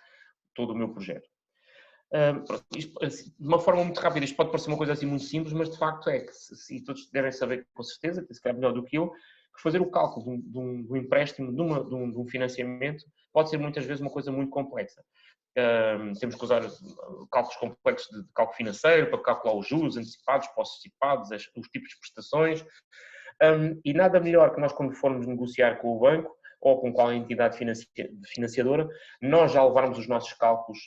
todo o meu projeto. De uma forma muito rápida, isto pode parecer uma coisa assim muito simples, mas de facto é que, e todos devem saber com certeza, que se calhar melhor do que eu, que fazer o cálculo de um empréstimo, de um financiamento, pode ser muitas vezes uma coisa muito complexa. Temos que usar cálculos complexos de cálculo financeiro para calcular os juros antecipados, pós-antecipados, os tipos de prestações, e nada melhor que nós quando formos negociar com o banco ou com qual entidade financiadora, nós já levarmos os nossos cálculos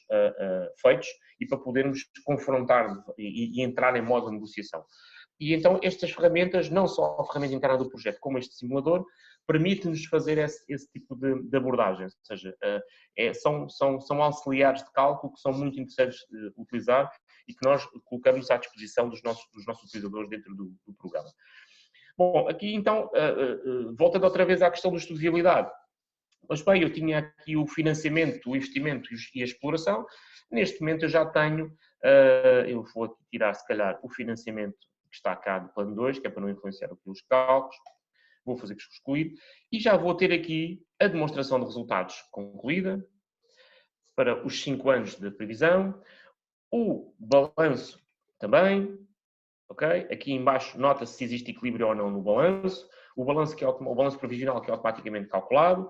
feitos e para podermos confrontar e entrar em modo de negociação. E então estas ferramentas, não só a ferramenta interna do projeto, como este simulador, permite-nos fazer esse tipo de abordagem, ou seja, são auxiliares de cálculo que são muito interessantes de utilizar e que nós colocamos à disposição dos nossos utilizadores dentro do programa. Bom, aqui então, voltando outra vez à questão do estudo de viabilidade. Mas bem, eu tinha aqui o financiamento, o investimento e a exploração. Neste momento eu já tenho, eu vou aqui tirar se calhar o financiamento que está cá do plano 2, que é para não influenciar aqui os cálculos. Vou fazer excluir. E já vou ter aqui a demonstração de resultados concluída para os 5 anos de previsão. O balanço também. Okay? Aqui em baixo nota-se se existe equilíbrio ou não no balanço, o balanço provisional que é automaticamente calculado,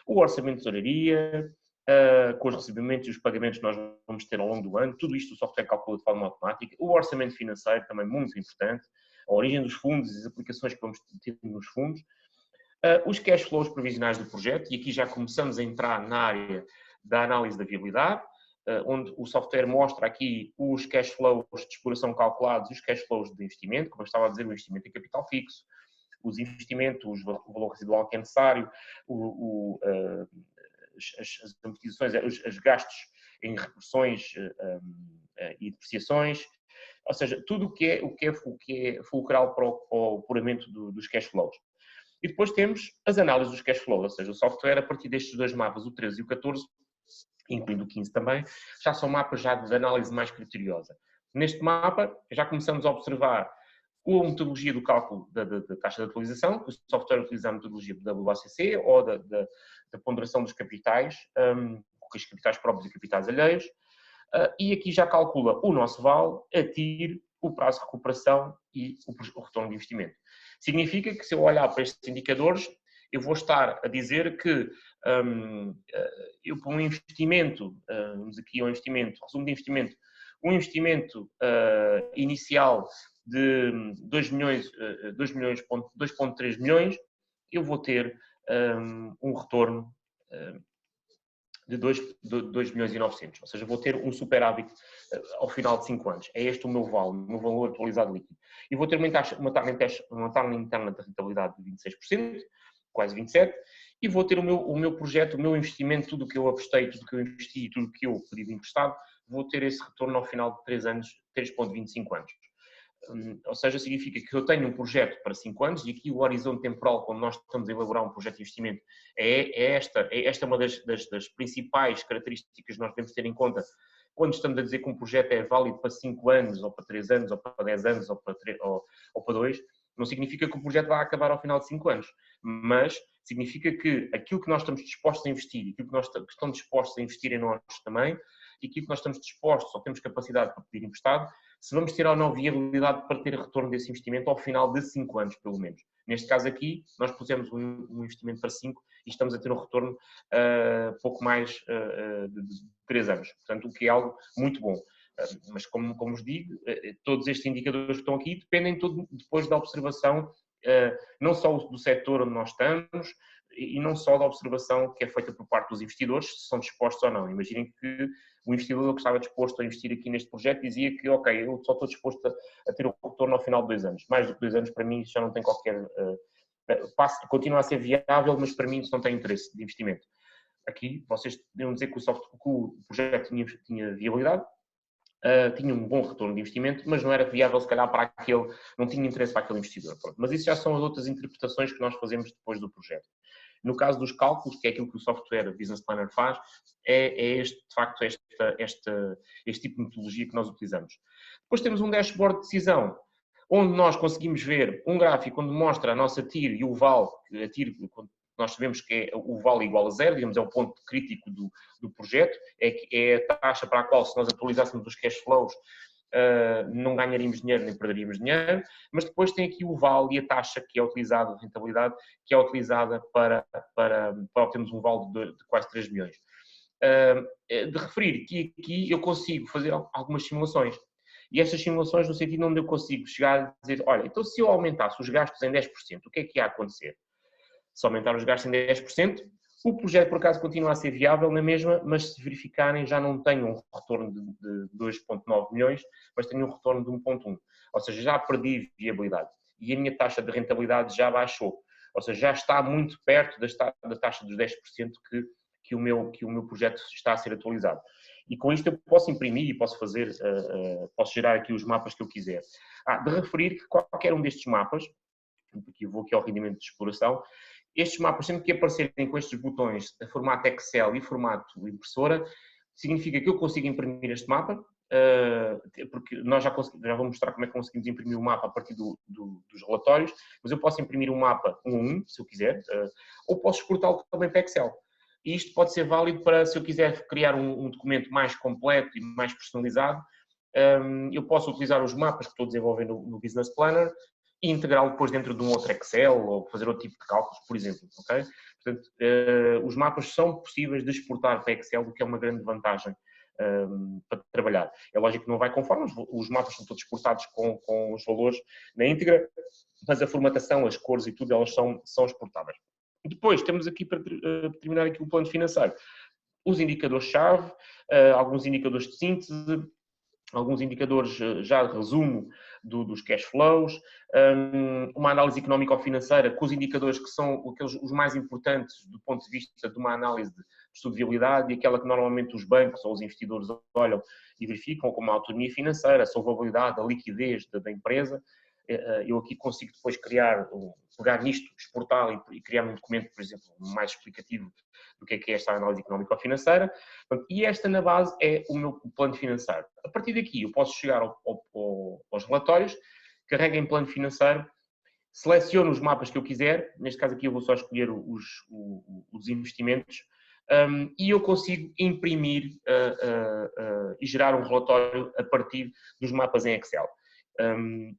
o orçamento de tesouraria, com os recebimentos e os pagamentos que nós vamos ter ao longo do ano, tudo isto o software calcula de forma automática, o orçamento financeiro também muito importante, a origem dos fundos e as aplicações que vamos ter nos fundos, os cash flows provisionais do projeto, e aqui já começamos a entrar na área da análise da viabilidade, onde o software mostra aqui os cash flows de exploração calculados e os cash flows de investimento, como eu estava a dizer, o investimento em capital fixo, os investimentos, o valor residual que é necessário, as amortizações, os gastos em repressões e depreciações, ou seja, tudo o que é fulcral para o apuramento dos cash flows. E depois temos as análises dos cash flows, ou seja, o software a partir destes dois mapas, o 13 e o 14, incluindo o 15 também, já são mapas já de análise mais criteriosa. Neste mapa já começamos a observar ou a metodologia do cálculo da taxa de atualização, que o software utiliza a metodologia do WACC, ou da ponderação dos capitais, com os capitais próprios e capitais alheios, e aqui já calcula o nosso VAL, a TIR, o prazo de recuperação e o retorno de investimento. Significa que se eu olhar para estes indicadores, eu vou estar a dizer que eu para um investimento, vamos aqui ao investimento, resumo de investimento, um investimento inicial de 2,3 milhões, eu vou ter um retorno de 2 milhões e 900, ou seja, vou ter um superávit ao final de 5 anos. É este o meu valor atualizado líquido. E vou ter uma taxa interna de rentabilidade de 26%, quase 27%, e vou ter o meu projeto, o meu investimento, tudo o que eu apostei, tudo o que eu investi, tudo o que eu pedi de emprestado, vou ter esse retorno ao final de 3 anos, 3,25 anos. Ou seja, significa que eu tenho um projeto para 5 anos e aqui o horizonte temporal, quando nós estamos a elaborar um projeto de investimento, esta é uma das principais características que nós devemos ter em conta quando estamos a dizer que um projeto é válido para 5 anos, ou para 3 anos, ou para 10 anos, ou para 2, não significa que o projeto vai acabar ao final de 5 anos, mas significa que aquilo que nós estamos dispostos a investir e aquilo que nós estamos dispostos a investir em nós também, e aquilo que nós estamos dispostos ou temos capacidade para pedir emprestado, se vamos ter ou não viabilidade para ter retorno desse investimento ao final de 5 anos, pelo menos. Neste caso aqui, nós pusemos um investimento para 5 e estamos a ter um retorno pouco mais de 3 anos. Portanto, o que é algo muito bom. Mas, como vos digo, todos estes indicadores que estão aqui dependem depois da observação, não só do setor onde nós estamos, e não só da observação que é feita por parte dos investidores, se são dispostos ou não. Imaginem que o investidor que estava disposto a investir aqui neste projeto dizia que, ok, eu só estou disposto a ter o retorno ao final de 2 anos. Mais do que 2 anos, para mim, já não tem qualquer... continua a ser viável, mas para mim isso não tem interesse de investimento. Aqui, vocês podiam dizer que o projeto tinha viabilidade, tinha um bom retorno de investimento, mas não era viável, se calhar, para aquele... não tinha interesse para aquele investidor. Pronto. Mas isso já são as outras interpretações que nós fazemos depois do projeto. No caso dos cálculos, que é aquilo que o software Business Planner faz, de facto, este tipo de metodologia que nós utilizamos. Depois temos um dashboard de decisão, onde nós conseguimos ver um gráfico onde mostra a nossa TIR e o VAL, a TIR, nós sabemos que é o VAL igual a 0, digamos, é o ponto crítico do projeto, é a taxa para a qual, se nós atualizássemos os cash flows, não ganharíamos dinheiro nem perderíamos dinheiro, mas depois tem aqui o VAL e a taxa que é utilizada, a rentabilidade, que é utilizada para obtermos um VAL de quase 3 milhões. De referir que aqui eu consigo fazer algumas simulações. E estas simulações no sentido onde eu consigo chegar a dizer, olha, então se eu aumentasse os gastos em 10%, o que é que ia acontecer? Se aumentar os gastos em 10%, o projeto, por acaso, continua a ser viável na mesma, mas se verificarem, já não tem um retorno de 2,9 milhões, mas tem um retorno de 1,1. Ou seja, já perdi viabilidade. E a minha taxa de rentabilidade já baixou. Ou seja, já está muito perto da taxa dos 10% que o meu projeto está a ser atualizado. E com isto eu posso imprimir e posso gerar aqui os mapas que eu quiser. De referir que qualquer um destes mapas, aqui eu vou aqui ao rendimento de exploração, estes mapas, sempre que aparecerem com estes botões a formato Excel e formato impressora, significa que eu consigo imprimir este mapa, porque nós já vamos mostrar como é que conseguimos imprimir o mapa a partir dos relatórios, mas eu posso imprimir um mapa 1 a 1, se eu quiser, ou posso exportá-lo também para Excel. E isto pode ser válido para, se eu quiser criar um documento mais completo e mais personalizado, eu posso utilizar os mapas que estou a desenvolver no Business Planner e integrá-lo depois dentro de um outro Excel ou fazer outro tipo de cálculos, por exemplo. Okay? Portanto, os mapas são possíveis de exportar para Excel, o que é uma grande vantagem para trabalhar. É lógico que não vai conforme, os mapas são todos exportados com os valores na íntegra, mas a formatação, as cores e tudo, elas são exportáveis. Depois, temos aqui, para terminar aqui o plano financeiro, os indicadores-chave, alguns indicadores de síntese, alguns indicadores já de resumo dos cash flows, uma análise económico-financeira com os indicadores que são os mais importantes do ponto de vista de uma análise de estudo de viabilidade e aquela que normalmente os bancos ou os investidores olham e verificam como a autonomia financeira, a solvabilidade, a liquidez da empresa. Eu aqui consigo depois pegar nisto, exportá-lo e criar um documento, por exemplo, mais explicativo do que é esta análise económico-financeira. E esta, na base, é o meu plano financeiro. A partir daqui, eu posso chegar aos relatórios, carrego em plano financeiro, seleciono os mapas que eu quiser, neste caso aqui eu vou só escolher os investimentos, e eu consigo imprimir e gerar um relatório a partir dos mapas em Excel.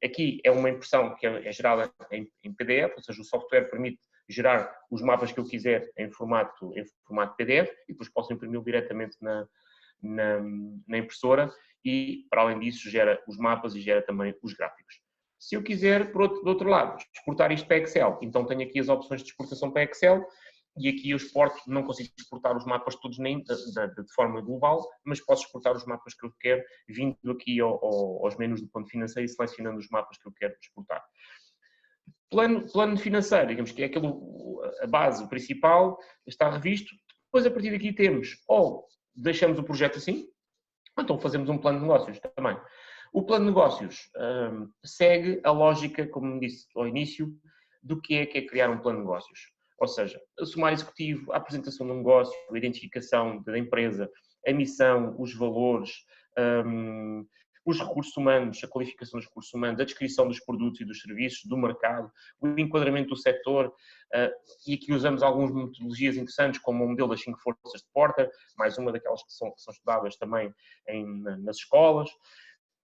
Aqui é uma impressão que é gerada em PDF, ou seja, o software permite gerar os mapas que eu quiser em formato PDF e depois posso imprimi-lo diretamente na impressora e, para além disso, gera os mapas e gera também os gráficos. Se eu quiser, do outro lado, exportar isto para Excel, então tenho aqui as opções de exportação para Excel e aqui eu exporto, não consigo exportar os mapas todos de forma global, mas posso exportar os mapas que eu quero, vindo aqui aos menus do plano financeiro e selecionando os mapas que eu quero exportar. Plano financeiro, digamos que é a base principal, está revisto. Depois, a partir daqui, temos ou deixamos o projeto assim, ou então fazemos um plano de negócios também. O plano de negócios segue a lógica, como disse ao início, do que é criar um plano de negócios. Ou seja, o sumário executivo, a apresentação do negócio, a identificação da empresa, a missão, os valores, os recursos humanos, a qualificação dos recursos humanos, a descrição dos produtos e dos serviços, do mercado, o enquadramento do setor, e aqui usamos algumas metodologias interessantes, como o modelo das 5 forças de Porter, mais uma daquelas que são estudadas também nas escolas.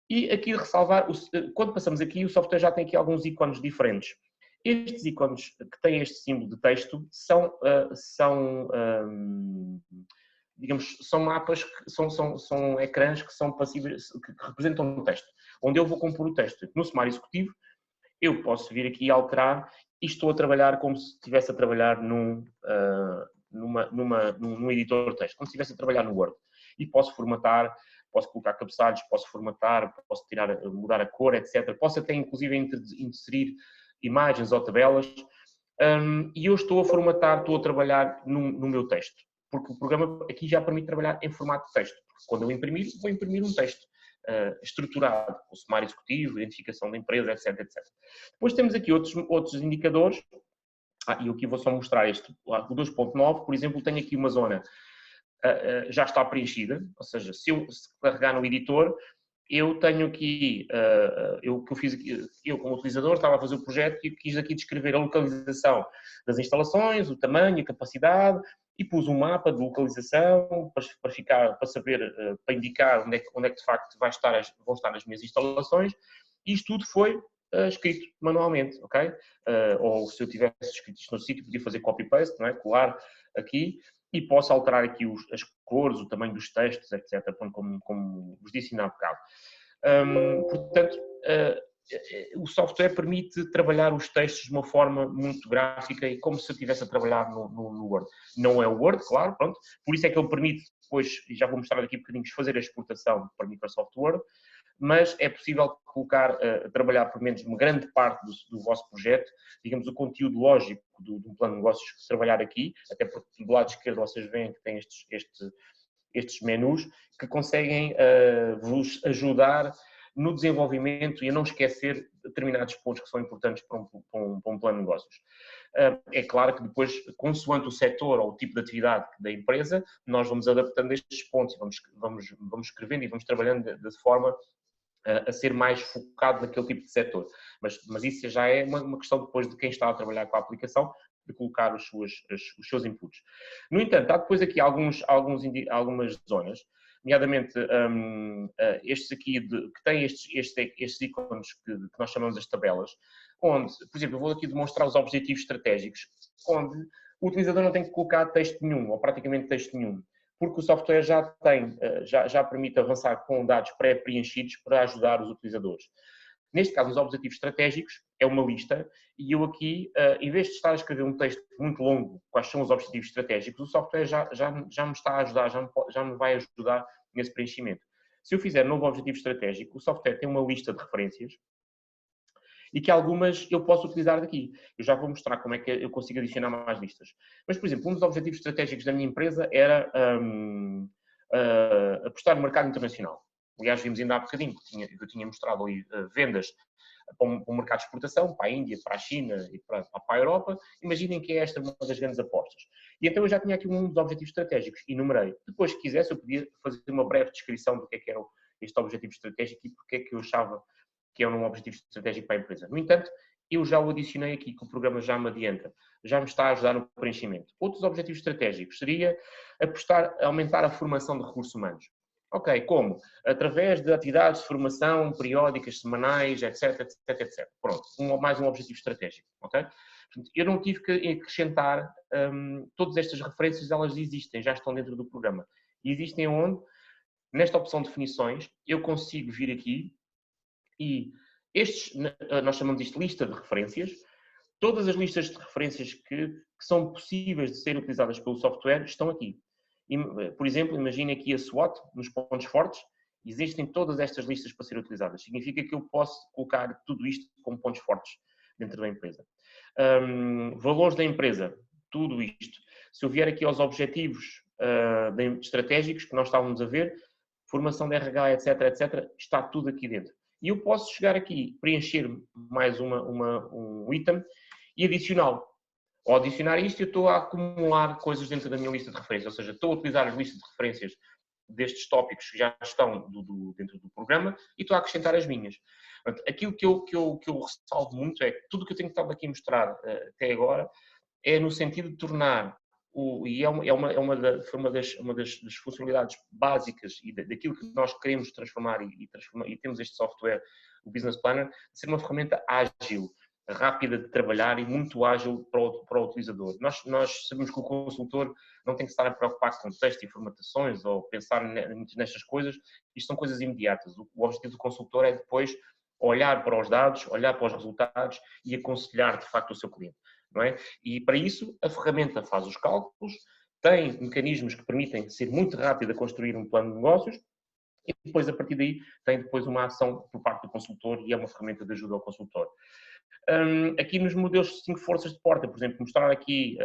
E aqui ressalvar, quando passamos aqui, o software já tem aqui alguns ícones diferentes. Estes ícones que têm este símbolo de texto digamos, são mapas, são ecrãs que são passíveis, que representam um texto, onde eu vou compor o texto. No sumário executivo, eu posso vir aqui e alterar e estou a trabalhar como se estivesse a trabalhar num editor de texto, como se estivesse a trabalhar no Word. E posso formatar, posso colocar cabeçalhos, posso formatar, posso mudar a cor, etc. Posso até, inclusive, inserir imagens ou tabelas. E eu estou a formatar, estou a trabalhar no meu texto. Porque o programa aqui já permite trabalhar em formato de texto. Porque quando eu imprimir, vou imprimir um texto estruturado, com o sumário executivo, identificação da empresa, etc, etc. Depois temos aqui outros indicadores. E aqui vou só mostrar este. O 2.9, por exemplo, tem aqui uma zona já está preenchida, ou seja, se carregar no editor, eu tenho aqui, eu como utilizador estava a fazer o projeto e quis aqui descrever a localização das instalações, o tamanho, a capacidade, e pus um mapa de localização para saber, para indicar onde é que de facto vão estar as minhas instalações, e isto tudo foi escrito manualmente, ok? Ou se eu tivesse escrito isto no sítio, podia fazer copy-paste, não é? Colar aqui, e posso alterar aqui as cores, o tamanho dos textos, etc., como vos disse ainda há bocado. Portanto, o software permite trabalhar os textos de uma forma muito gráfica e como se eu estivesse a trabalhar no Word. Não é o Word, claro, pronto. Por isso é que ele permite depois, e já vou mostrar daqui um bocadinho, fazer a exportação para Microsoft Word, mas é possível colocar, trabalhar por menos uma grande parte do vosso projeto, digamos, o conteúdo lógico do plano de negócios que trabalhar aqui, até porque do lado esquerdo vocês veem que tem estes menus que conseguem vos ajudar no desenvolvimento e a não esquecer determinados pontos que são importantes para um plano de negócios. É claro que depois, consoante o setor ou o tipo de atividade da empresa, nós vamos adaptando estes pontos e vamos escrevendo e vamos trabalhando de forma a ser mais focado naquele tipo de setor. Mas isso já é uma questão depois de quem está a trabalhar com a aplicação, de colocar os seus inputs. No entanto, há depois aqui algumas zonas, nomeadamente estes aqui, que têm estes ícones que nós chamamos de tabelas, onde, por exemplo, eu vou aqui demonstrar os objetivos estratégicos, onde o utilizador não tem que colocar texto nenhum, ou praticamente texto nenhum, porque o software já permite avançar com dados pré-preenchidos para ajudar os utilizadores. Neste caso, os objetivos estratégicos é uma lista e eu aqui, em vez de estar a escrever um texto muito longo, quais são os objetivos estratégicos, o software já me está a ajudar, já me vai ajudar nesse preenchimento. Se eu fizer novo objetivo estratégico, o software tem uma lista de referências e que algumas eu posso utilizar daqui. Eu já vou mostrar como é que eu consigo adicionar mais listas. Mas, por exemplo, um dos objetivos estratégicos da minha empresa era apostar no mercado internacional. Aliás, vimos ainda há bocadinho que eu tinha mostrado ali vendas para um mercado de exportação, para a Índia, para a China e para a Europa. Imaginem que é esta uma das grandes apostas. E então eu já tinha aqui um dos objetivos estratégicos, enumerei. Depois, se quisesse, eu podia fazer uma breve descrição do que era este objetivo estratégico e porque é que eu achava que é um objetivo estratégico para a empresa. No entanto, eu já o adicionei aqui, que o programa já me adianta, já me está a ajudar no preenchimento. Outros objetivos estratégicos seria aumentar a formação de recursos humanos. Ok, como? Através de atividades de formação periódicas, semanais, etc, etc, etc. Pronto, mais um objetivo estratégico, ok? Portanto, eu não tive que acrescentar todas estas referências, elas existem, já estão dentro do programa. E existem onde? Nesta opção de definições, eu consigo vir aqui e nós chamamos isto de lista de referências. Todas as listas de referências que são possíveis de serem utilizadas pelo software estão aqui. Por exemplo, imagine aqui a SWOT, nos pontos fortes, existem todas estas listas para serem utilizadas. Significa que eu posso colocar tudo isto como pontos fortes dentro da empresa. Valores da empresa, tudo isto. Se eu vier aqui aos objetivos estratégicos que nós estávamos a ver, formação de RH, etc, etc, está tudo aqui dentro. E eu posso chegar aqui, preencher mais um item e adicioná-lo. Ao adicionar isto, eu estou a acumular coisas dentro da minha lista de referências, ou seja, estou a utilizar as listas de referências destes tópicos que já estão dentro do programa e estou a acrescentar as minhas. Portanto, aquilo que eu ressalvo muito é que tudo o que eu tenho estado aqui a mostrar até agora é no sentido de tornar, uma das funcionalidades básicas e daquilo que nós queremos transformar e temos este software, o Business Planner, de ser uma ferramenta ágil, rápida de trabalhar e muito ágil para o utilizador. Nós sabemos que o consultor não tem que estar a preocupar com texto e formatações ou pensar muito nestas coisas. Isto são coisas imediatas. O objetivo do consultor é depois olhar para os dados, olhar para os resultados e aconselhar de facto o seu cliente. Não é? E para isso a ferramenta faz os cálculos, tem mecanismos que permitem ser muito rápido a construir um plano de negócios e depois a partir daí tem depois uma ação por parte do consultor e é uma ferramenta de ajuda ao consultor. Aqui nos modelos de 5 forças de porta, por exemplo, mostrar aqui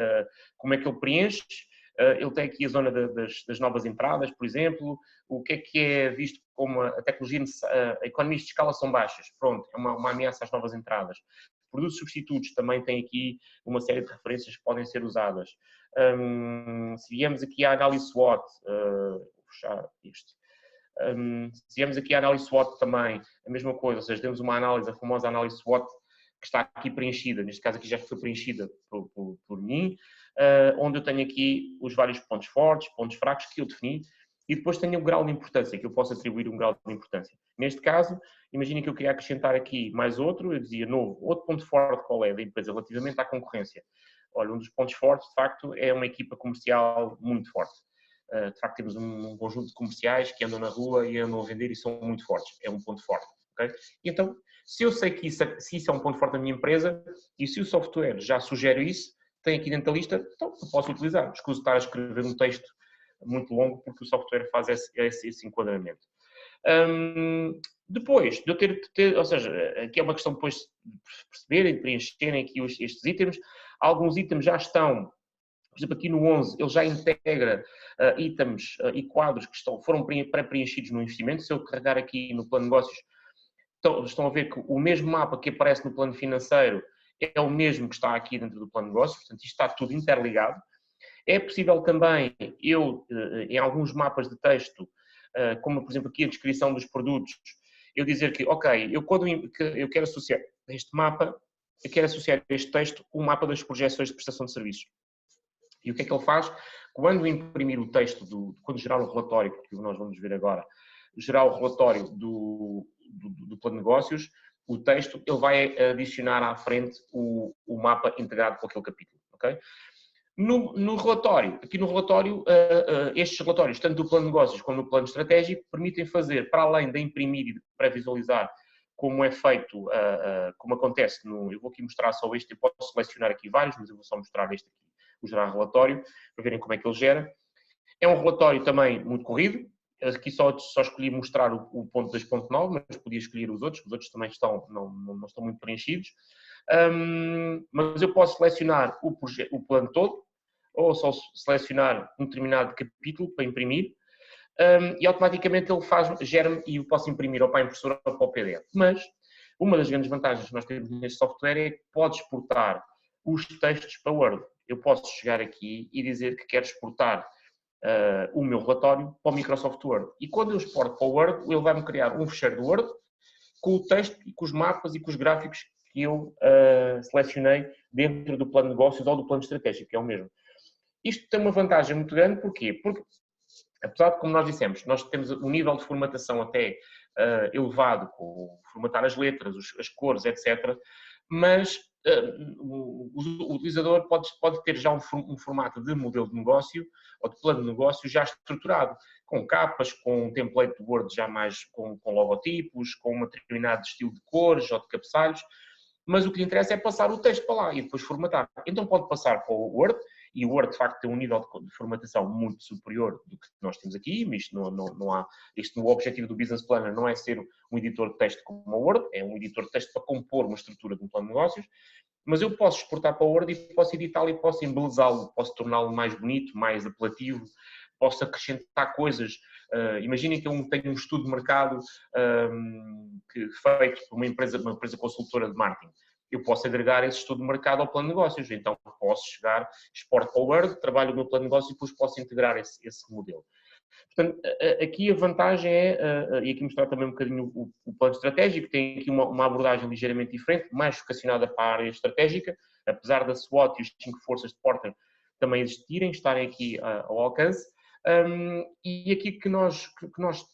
como é que ele preenche. Ele tem aqui a zona das novas entradas, por exemplo, o que é visto como a tecnologia, economias de escala são baixas, pronto, é uma ameaça às novas entradas. Produtos substitutos também tem aqui uma série de referências que podem ser usadas. Se viemos aqui à análise SWOT, vou fechar isto. Se viemos aqui à análise SWOT também, a mesma coisa, ou seja, temos uma análise, a famosa análise SWOT, que está aqui preenchida, neste caso aqui já foi preenchida por mim, onde eu tenho aqui os vários pontos fortes, pontos fracos que eu defini, e depois tenho o grau de importância, que eu posso atribuir um grau de importância. Neste caso, imaginem que eu queria acrescentar aqui mais outro, eu dizia novo, outro ponto forte qual é da empresa relativamente à concorrência. Olha, um dos pontos fortes, de facto, é uma equipa comercial muito forte. De facto, temos um conjunto de comerciais que andam na rua e andam a vender e são muito fortes. É um ponto forte. Okay? Então, se eu sei que se isso é um ponto forte da minha empresa e se o software já sugere isso, tem aqui dentro da lista, então eu posso utilizar. Escuso estar a escrever um texto muito longo porque o software faz esse enquadramento. Depois de eu ter, ou seja, aqui é uma questão depois de perceberem, de preencherem aqui estes itens. Alguns itens já estão, por exemplo, aqui no 11, ele já integra itens e quadros que foram pré-preenchidos no investimento. Se eu carregar aqui no plano de negócios, estão a ver que o mesmo mapa que aparece no plano financeiro é o mesmo que está aqui dentro do plano de negócios, portanto isto está tudo interligado. É possível também eu, em alguns mapas de texto, como por exemplo aqui a descrição dos produtos, eu dizer que, ok, quando eu quero associar este mapa, eu quero associar a este texto o mapa das projeções de prestação de serviços. E o que é que ele faz? Quando imprimir o texto, quando gerar o relatório, que nós vamos ver agora, gerar o relatório do plano de negócios, o texto, ele vai adicionar à frente o mapa integrado com aquele capítulo. Okay? No relatório, aqui no relatório, estes relatórios, tanto do plano de negócios como do plano estratégico, permitem fazer, para além de imprimir e de pré-visualizar como é feito, como acontece eu vou aqui mostrar só este, eu posso selecionar aqui vários, mas eu vou só mostrar este aqui, o gerar relatório, para verem como é que ele gera. É um relatório também muito corrido. Aqui só escolhi mostrar o ponto 2.9, mas podia escolher os outros também não estão muito preenchidos. Mas eu posso selecionar o plano todo, ou só selecionar um determinado capítulo para imprimir, e automaticamente ele gera-me e eu posso imprimir ou para a impressora ou para o PDF. Mas uma das grandes vantagens que nós temos neste software é que pode exportar os textos para Word. Eu posso chegar aqui e dizer que quero exportar o meu relatório para o Microsoft Word. E quando eu exporto para o Word, ele vai-me criar um fecheiro do Word com o texto e com os mapas e com os gráficos que eu selecionei dentro do plano de negócios ou do plano estratégico, que é o mesmo. Isto tem uma vantagem muito grande, porquê? Porque, apesar de, como nós dissemos, nós temos um nível de formatação até elevado, com formatar as letras, as cores, etc., mas o utilizador pode ter já um formato de modelo de negócio ou de plano de negócio já estruturado, com capas, com um template de Word já mais com logotipos, com um determinado estilo de cores ou de cabeçalhos, mas o que lhe interessa é passar o texto para lá e depois formatar. Então pode passar para o Word, e o Word de facto tem um nível de formatação muito superior do que nós temos aqui, mas o objetivo do Business Planner não é ser um editor de texto como o Word, é um editor de texto para compor uma estrutura de um plano de negócios, mas eu posso exportar para o Word e posso editá-lo e posso embelezá-lo, posso torná-lo mais bonito, mais apelativo, posso acrescentar coisas. Imaginem que eu tenho um estudo de mercado feito por uma empresa consultora de marketing. Eu posso agregar esse estudo de mercado ao plano de negócios. Então, posso chegar, exporto para o Word, trabalho o meu plano de negócio e depois posso integrar esse modelo. Portanto, aqui a vantagem e aqui mostrar também um bocadinho o plano estratégico, tem aqui uma abordagem ligeiramente diferente, mais vocacionada para a área estratégica, apesar da SWOT e os 5 forças de Porter também existirem, estarem aqui ao alcance. E aqui que nós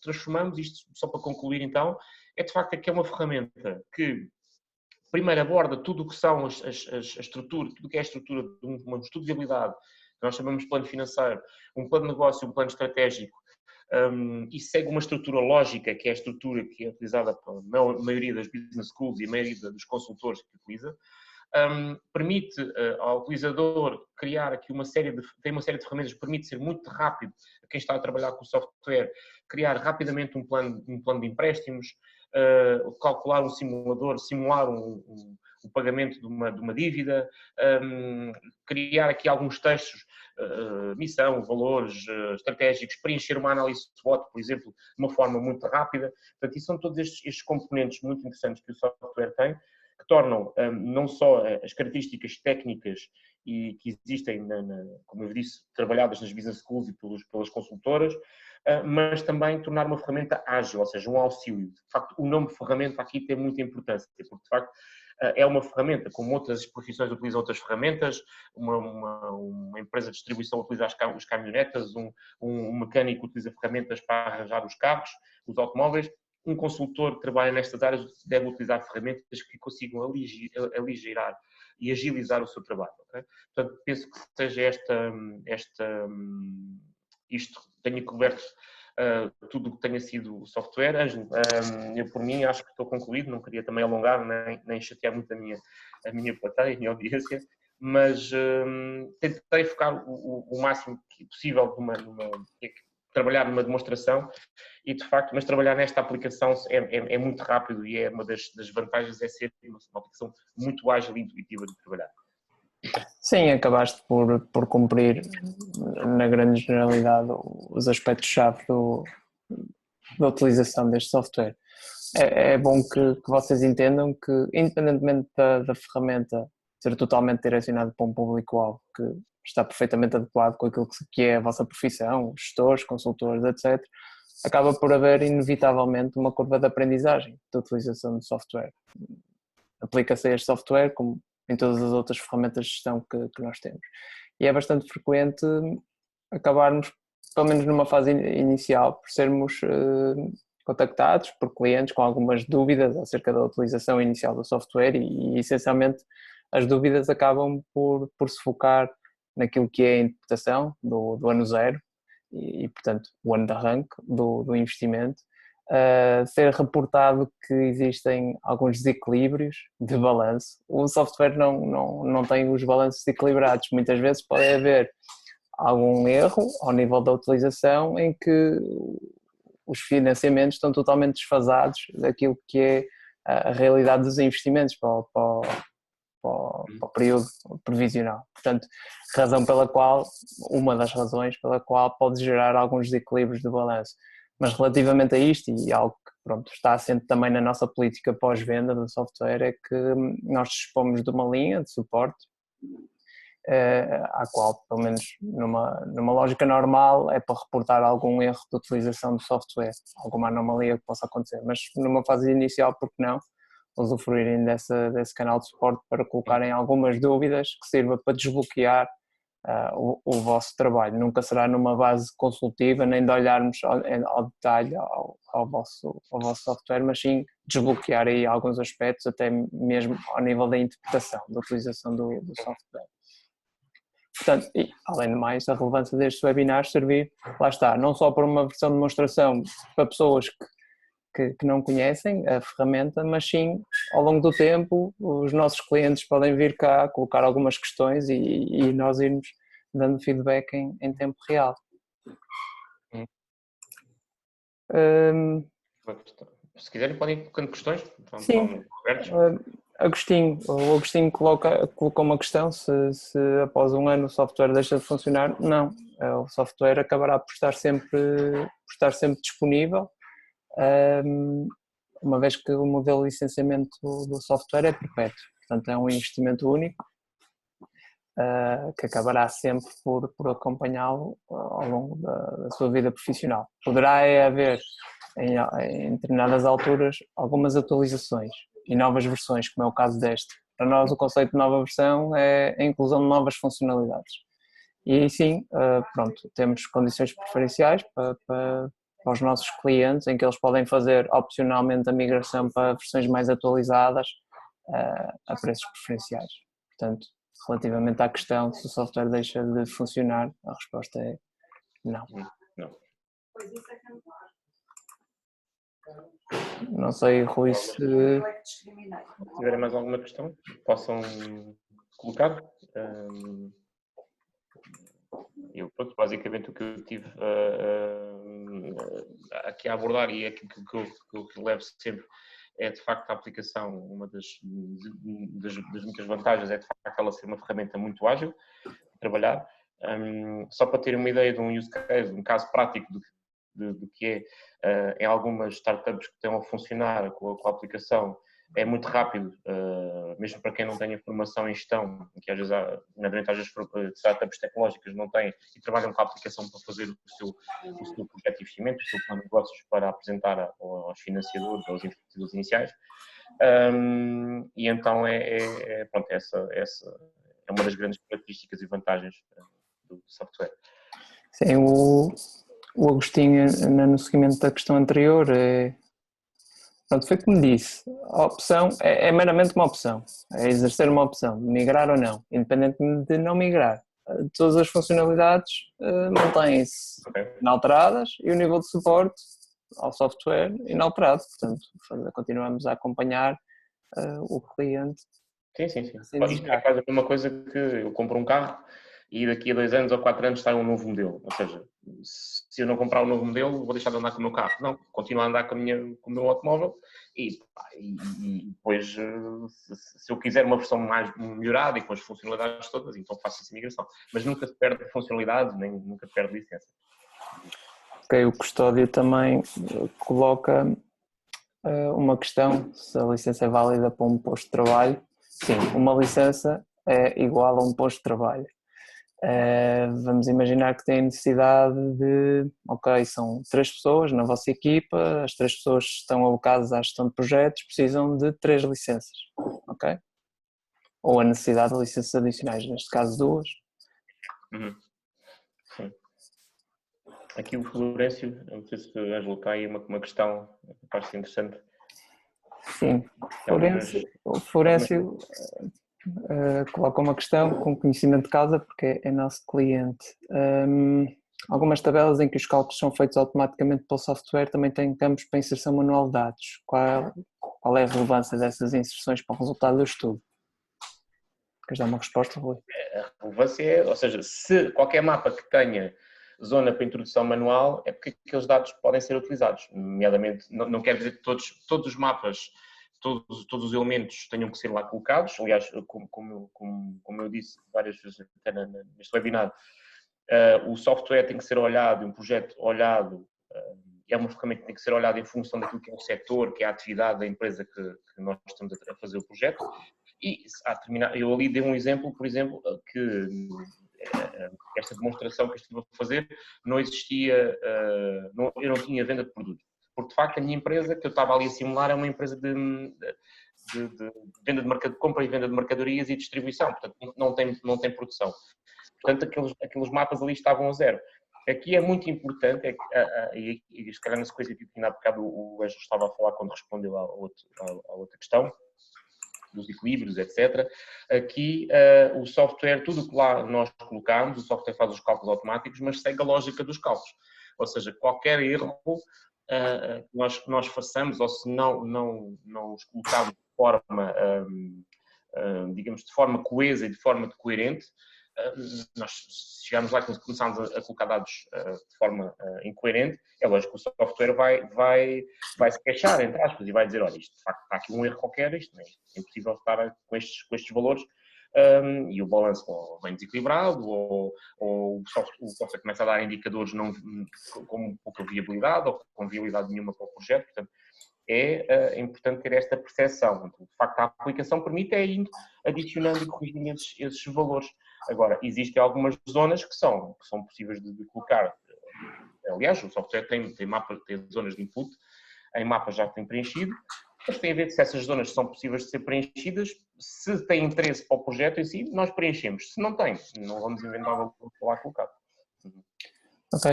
transformamos, isto só para concluir então, é de facto que é uma ferramenta que primeiro aborda tudo o que são a estrutura, tudo o que é a estrutura de um estudo de viabilidade, que nós chamamos de plano financeiro, um plano de negócio, um plano estratégico, e segue uma estrutura lógica, que é a estrutura que é utilizada pela maioria das business schools e a maioria dos consultores que utiliza. Permite ao utilizador criar aqui tem uma série de ferramentas que permite ser muito rápido a quem está a trabalhar com o software, criar rapidamente um plano de empréstimos, calcular um simulador, simular o pagamento de uma dívida, criar aqui alguns textos, missão, valores estratégicos, preencher uma análise SWOT, por exemplo, de uma forma muito rápida. Portanto, isso são todos estes componentes muito interessantes que o software tem, que tornam não só as características técnicas e que existem, como eu disse, trabalhadas nas business schools e pelas consultoras, mas também tornar uma ferramenta ágil, ou seja, um auxílio. De facto, o nome ferramenta aqui tem muita importância, porque de facto é uma ferramenta, como outras profissões utilizam outras ferramentas, uma empresa de distribuição utiliza os caminhonetas, um mecânico utiliza ferramentas para arranjar os carros, os automóveis. Um consultor que trabalha nestas áreas deve utilizar ferramentas que consigam aligerar e agilizar o seu trabalho. Okay? Portanto, penso que seja isto tenha coberto tudo o que tenha sido o software. Ângelo, eu por mim acho que estou concluído, não queria também alongar nem chatear muito a minha plateia, a minha audiência, mas tentei focar o máximo possível trabalhar numa demonstração e de facto, mas trabalhar nesta aplicação é muito rápido e é uma das vantagens é ser uma aplicação muito ágil e intuitiva de trabalhar. Sim, acabaste por cumprir na grande generalidade os aspectos-chave da utilização deste software. É bom que vocês entendam que, independentemente da ferramenta ser totalmente direcionada para um público-alvo que está perfeitamente adequado com aquilo que é a vossa profissão, gestores, consultores, etc., acaba por haver inevitavelmente uma curva de aprendizagem da utilização de software. Aplica-se a este software como em todas as outras ferramentas de gestão que nós temos. E é bastante frequente acabarmos, pelo menos numa fase inicial, por sermos contactados por clientes com algumas dúvidas acerca da utilização inicial do software e essencialmente as dúvidas acabam por se focar naquilo que é a interpretação do ano zero e portanto, o ano de arranque do investimento, ser reportado que existem alguns desequilíbrios de balanço. O software não tem os balanços equilibrados. Muitas vezes pode haver algum erro ao nível da utilização em que os financiamentos estão totalmente desfasados daquilo que é a realidade dos investimentos para o período previsional. Portanto, uma das razões pela qual pode gerar alguns desequilíbrios de balanço. Mas relativamente a isto, e algo que está assente também na nossa política pós-venda do software, é que nós dispomos de uma linha de suporte à qual, pelo menos numa lógica normal, é para reportar algum erro de utilização do software, alguma anomalia que possa acontecer, mas numa fase inicial, por que não, usufruírem desse canal de suporte para colocarem algumas dúvidas que sirva para desbloquear o vosso trabalho. Nunca será numa base consultiva, nem de olharmos ao detalhe ao vosso software, mas sim desbloquear aí alguns aspectos, até mesmo ao nível da interpretação, da utilização do software. Portanto, e, além de mais, a relevância destes webinars servir, lá está, não só para uma versão de demonstração para pessoas que não conhecem a ferramenta, mas sim, ao longo do tempo, os nossos clientes podem vir cá colocar algumas questões e nós irmos dando feedback em tempo real. Se quiserem podem ir colocando questões. Sim, o Agostinho colocou uma questão, se após um ano o software deixa de funcionar. Não, o software acabará por estar sempre disponível, uma vez que o modelo de licenciamento do software é perpétuo, portanto é um investimento único que acabará sempre por acompanhá-lo ao longo da sua vida profissional. Poderá haver em determinadas alturas algumas atualizações e novas versões, como é o caso deste. Para nós o conceito de nova versão é a inclusão de novas funcionalidades. E sim, pronto, temos condições preferenciais para os nossos clientes, em que eles podem fazer opcionalmente a migração para versões mais atualizadas a preços preferenciais. Portanto, relativamente à questão se o software deixa de funcionar, a resposta é não. Não sei, Rui, se tiverem mais alguma questão, possam colocar. Eu, pronto, basicamente o que eu tive aqui a abordar e é aquilo que eu levo sempre é de facto a aplicação, uma das muitas vantagens é de facto ela ser uma ferramenta muito ágil de trabalhar. Só para terem uma ideia de um use case, um caso prático do que é, em algumas startups que estão a funcionar com a aplicação, é muito rápido, mesmo para quem não tenha formação em gestão, que às vezes, startups tecnológicas não têm e trabalham com a aplicação para fazer o seu projeto de investimento, o seu plano de negócios para apresentar aos financiadores, aos investidores iniciais. E então pronto, essa é uma das grandes características e vantagens do software. Sim, o Agostinho, no seguimento da questão anterior, pronto, foi como disse, a opção é meramente uma opção, é exercer uma opção, migrar ou não, independentemente de não migrar. Todas as funcionalidades mantêm-se inalteradas e o nível de suporte ao software inalterado, portanto continuamos a acompanhar o cliente. Sim. Isto é quase a mesma coisa que eu compro um carro e daqui a 2 anos ou 4 anos sai um novo modelo. Ou seja, se eu não comprar um novo modelo, vou deixar de andar com o meu carro. Não, continuo a andar com o meu automóvel e depois, se eu quiser uma versão mais melhorada e com as funcionalidades todas, então faço essa migração. Mas nunca se perde funcionalidade, nem nunca se perde licença. Ok, o Custódio também coloca uma questão, se a licença é válida para um posto de trabalho. Sim, uma licença é igual a um posto de trabalho. Vamos imaginar que tem necessidade de, são 3 pessoas na vossa equipa, as 3 pessoas estão alocadas à gestão de projetos, precisam de 3 licenças, ok? Ou a necessidade de licenças adicionais, neste caso 2. Sim. Aqui o Florencio, não sei se o Ângelo está aí uma questão que parece interessante. Sim, o Florencio coloca uma questão com conhecimento de causa porque é nosso cliente. Algumas tabelas em que os cálculos são feitos automaticamente pelo software também têm campos para inserção manual de dados. Qual é a relevância dessas inserções para o resultado do estudo? Queres dar uma resposta, Rui? A relevância é, ou seja, se qualquer mapa que tenha zona para introdução manual, é porque aqueles dados podem ser utilizados. Nomeadamente, não quer dizer que todos os mapas, todos os elementos tenham que ser lá colocados. Aliás, como eu disse várias vezes até neste webinar, o software tem que ser olhado, um projeto olhado, é uma ferramenta que tem que ser olhada em função daquilo que é o setor, que é a atividade da empresa que nós estamos a fazer o projeto. E eu ali dei um exemplo, por exemplo, que esta demonstração que estive a fazer não existia, eu não tinha venda de produto. Porque, de facto, a minha empresa, que eu estava ali a simular, é uma empresa de venda de compra e venda de mercadorias e distribuição. Portanto, não tem produção. Portanto, aqueles mapas ali estavam a zero. Aqui é muito importante, e se calhar na sequência que ainda há bocado o Ângelo estava a falar quando respondeu à outra questão, dos equilíbrios, etc. Aqui o software, tudo o que lá nós colocamos, o software faz os cálculos automáticos, mas segue a lógica dos cálculos. Ou seja, qualquer erro que nós façamos, ou se não os colocarmos de forma, digamos, de forma coesa e de forma coerente, nós chegamos lá e começamos a colocar dados de forma incoerente, é lógico que o software vai se queixar, entre aspas, e vai dizer, olha, isto de facto está aqui um erro qualquer, isto é impossível estar com estes valores, e o balanço ou bem desequilibrado, ou o software começa a dar indicadores com pouca viabilidade ou com viabilidade nenhuma para o projeto, portanto, é importante ter esta percepção. De facto, a aplicação permite ir adicionando e corrigindo esses valores. Agora, existem algumas zonas que são possíveis de colocar. Aliás, o software tem zonas de input, em mapa já tem preenchido, mas tem a ver se essas zonas são possíveis de ser preenchidas, se tem interesse para o projeto em si, nós preenchemos. Se não tem, não vamos inventar algo lá colocado. Ok,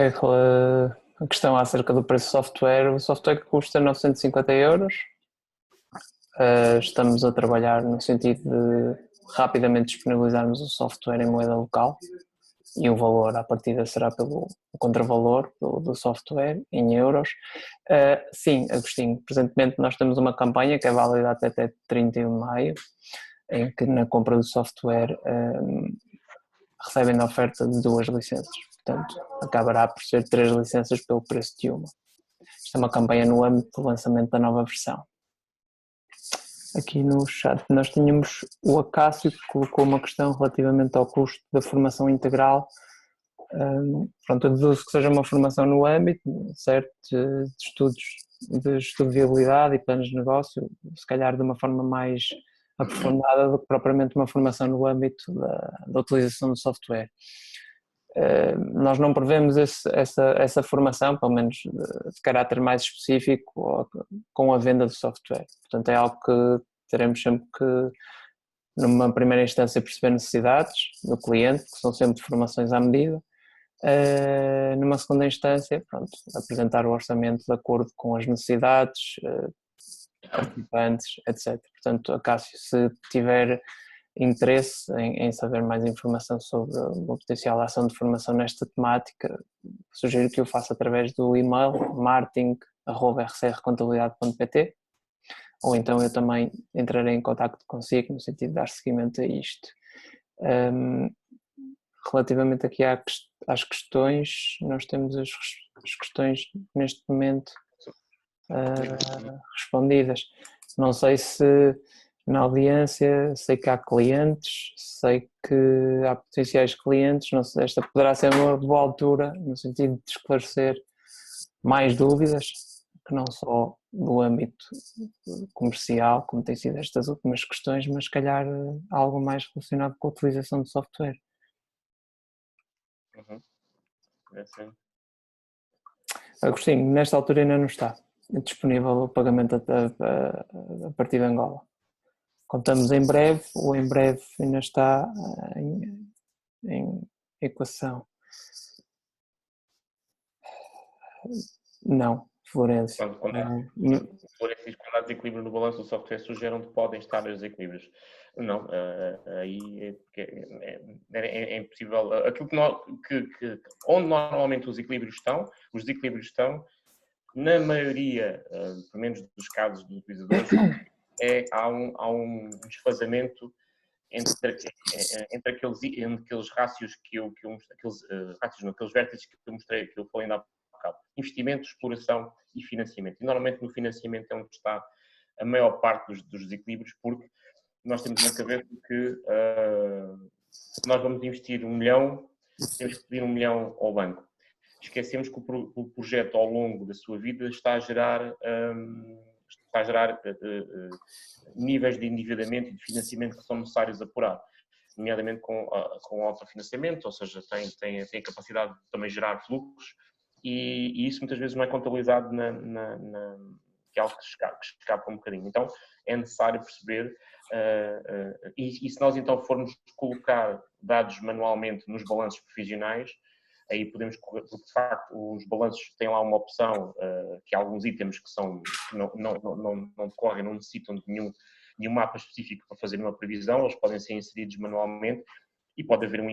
a questão acerca do preço do software. O software custa 950€. Estamos a trabalhar no sentido de rapidamente disponibilizarmos o software em moeda local e o valor à partida será pelo contravalor do software em euros. Sim, Agostinho, presentemente nós temos uma campanha que é válida até 31 de maio, em que na compra do software recebem a oferta de 2 licenças, portanto acabará por ser 3 licenças pelo preço de uma. Isto é uma campanha no âmbito do lançamento da nova versão. Aqui no chat nós tínhamos o Acácio que colocou uma questão relativamente ao custo da formação integral. Pronto, eu deduzo que seja uma formação no âmbito, certo, de estudo de viabilidade e planos de negócio, se calhar de uma forma mais aprofundada do que propriamente uma formação no âmbito da utilização do software. Nós não prevemos essa formação, pelo menos de caráter mais específico, com a venda do software. Portanto, é algo que teremos sempre que, numa primeira instância, perceber necessidades do cliente, que são sempre formações à medida. Numa segunda instância, pronto, apresentar o orçamento de acordo com as necessidades, participantes, etc. Portanto, Acácio, se tiver interesse em saber mais informação sobre uma potencial ação de formação nesta temática, sugiro que o faça através do e-mail marketing@rcrcontabilidade.pt, ou então eu também entrarei em contacto consigo no sentido de dar seguimento a isto. Relativamente aqui às questões, nós temos as questões neste momento respondidas. Não sei se na audiência, sei que há clientes, sei que há potenciais clientes, não sei, esta poderá ser uma boa altura no sentido de esclarecer mais dúvidas, que não só do âmbito comercial, como tem sido estas últimas questões, mas se calhar algo mais relacionado com a utilização de software. É sim. Agostinho, nesta altura ainda não está disponível o pagamento a partir de Angola. Contamos em breve, ou em breve ainda está em equação. Não, Florencio. Quando há desequilíbrio no balanço do software, sugerem que podem estar desequilíbrios. Não, aí é impossível. Aquilo onde normalmente os desequilíbrios estão, na maioria, pelo menos dos casos dos utilizadores, há um desfazamento entre aqueles rácios aqueles vértices que eu mostrei, que eu falei ainda há bocado. Investimento, exploração e financiamento. E normalmente no financiamento é onde está a maior parte dos desequilíbrios, porque nós temos na cabeça que se nós vamos investir 1 milhão, temos que pedir 1 milhão ao banco. Esquecemos que o projeto ao longo da sua vida está a gerar está a gerar níveis de endividamento e de financiamento que são necessários apurar, nomeadamente com autofinanciamento, ou seja, tem a capacidade de também gerar fluxos, e isso muitas vezes não é contabilizado que é algo que escapa um bocadinho. Então é necessário perceber, e se nós então formos colocar dados manualmente nos balanços provisionais, aí podemos correr, porque de facto os balanços têm lá uma opção, que há alguns itens que não decorrem, não necessitam de nenhum mapa específico para fazer uma previsão, eles podem ser inseridos manualmente, e pode haver um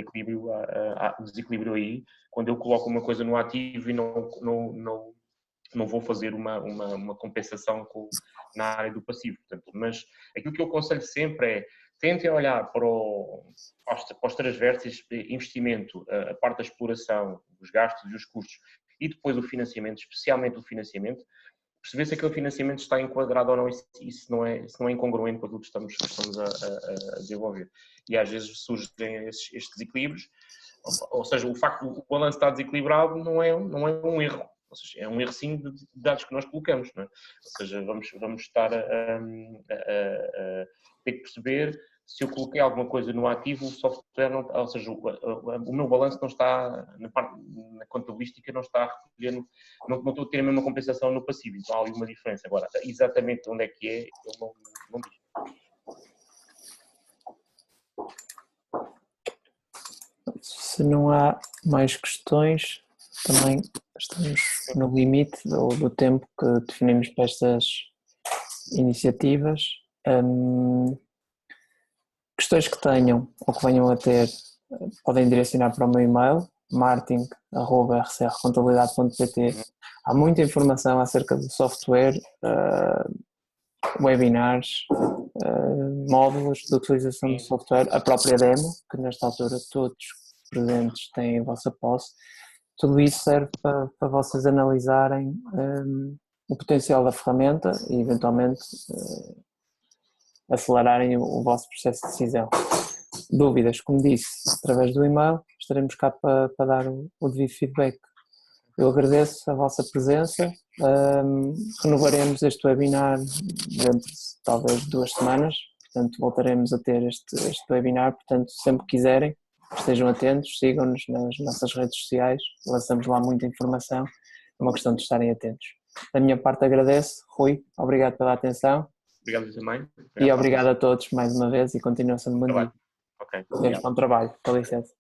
desequilíbrio aí, quando eu coloco uma coisa no ativo e não vou fazer uma compensação na área do passivo. Portanto, mas aquilo que eu aconselho sempre é, tentem olhar para os transversos, investimento, a parte da exploração, os gastos e os custos, e depois o financiamento, especialmente o financiamento, perceber se aquele financiamento está enquadrado ou não, e se não é incongruente com aquilo que estamos a desenvolver. E às vezes surgem estes desequilíbrios, ou seja, o facto do balanço estar desequilibrado não é um erro, ou seja, é um erro sim de dados que nós colocamos, não é? Ou seja, vamos estar a ter que perceber se eu coloquei alguma coisa no ativo, o software não, ou seja, o meu balanço não está, na contabilística não está a recolher, não estou a ter a mesma compensação no passivo, então há ali uma diferença. Agora, exatamente onde é que é, eu não digo. Se não há mais questões, também estamos no limite do tempo que definimos para estas iniciativas. Questões que tenham ou que venham a ter, podem direcionar para o meu e-mail, martin@rcrcontabilidade.pt. Há muita informação acerca do software, webinars, módulos de utilização do software, a própria demo, que nesta altura todos presentes têm em vossa posse. Tudo isso serve para vocês analisarem o potencial da ferramenta e eventualmente acelerarem o vosso processo de decisão. Dúvidas, como disse, através do e-mail, estaremos cá para dar o devido feedback. Eu agradeço a vossa presença, renovaremos este webinar dentro de talvez 2 semanas, portanto voltaremos a ter este webinar, portanto sempre que quiserem, estejam atentos, sigam-nos nas nossas redes sociais, lançamos lá muita informação, é uma questão de estarem atentos. Da minha parte agradeço, Rui, obrigado pela atenção. Obrigado também. E obrigado a todos mais uma vez e continuação de bom dia. Ok. Bom trabalho, com licença.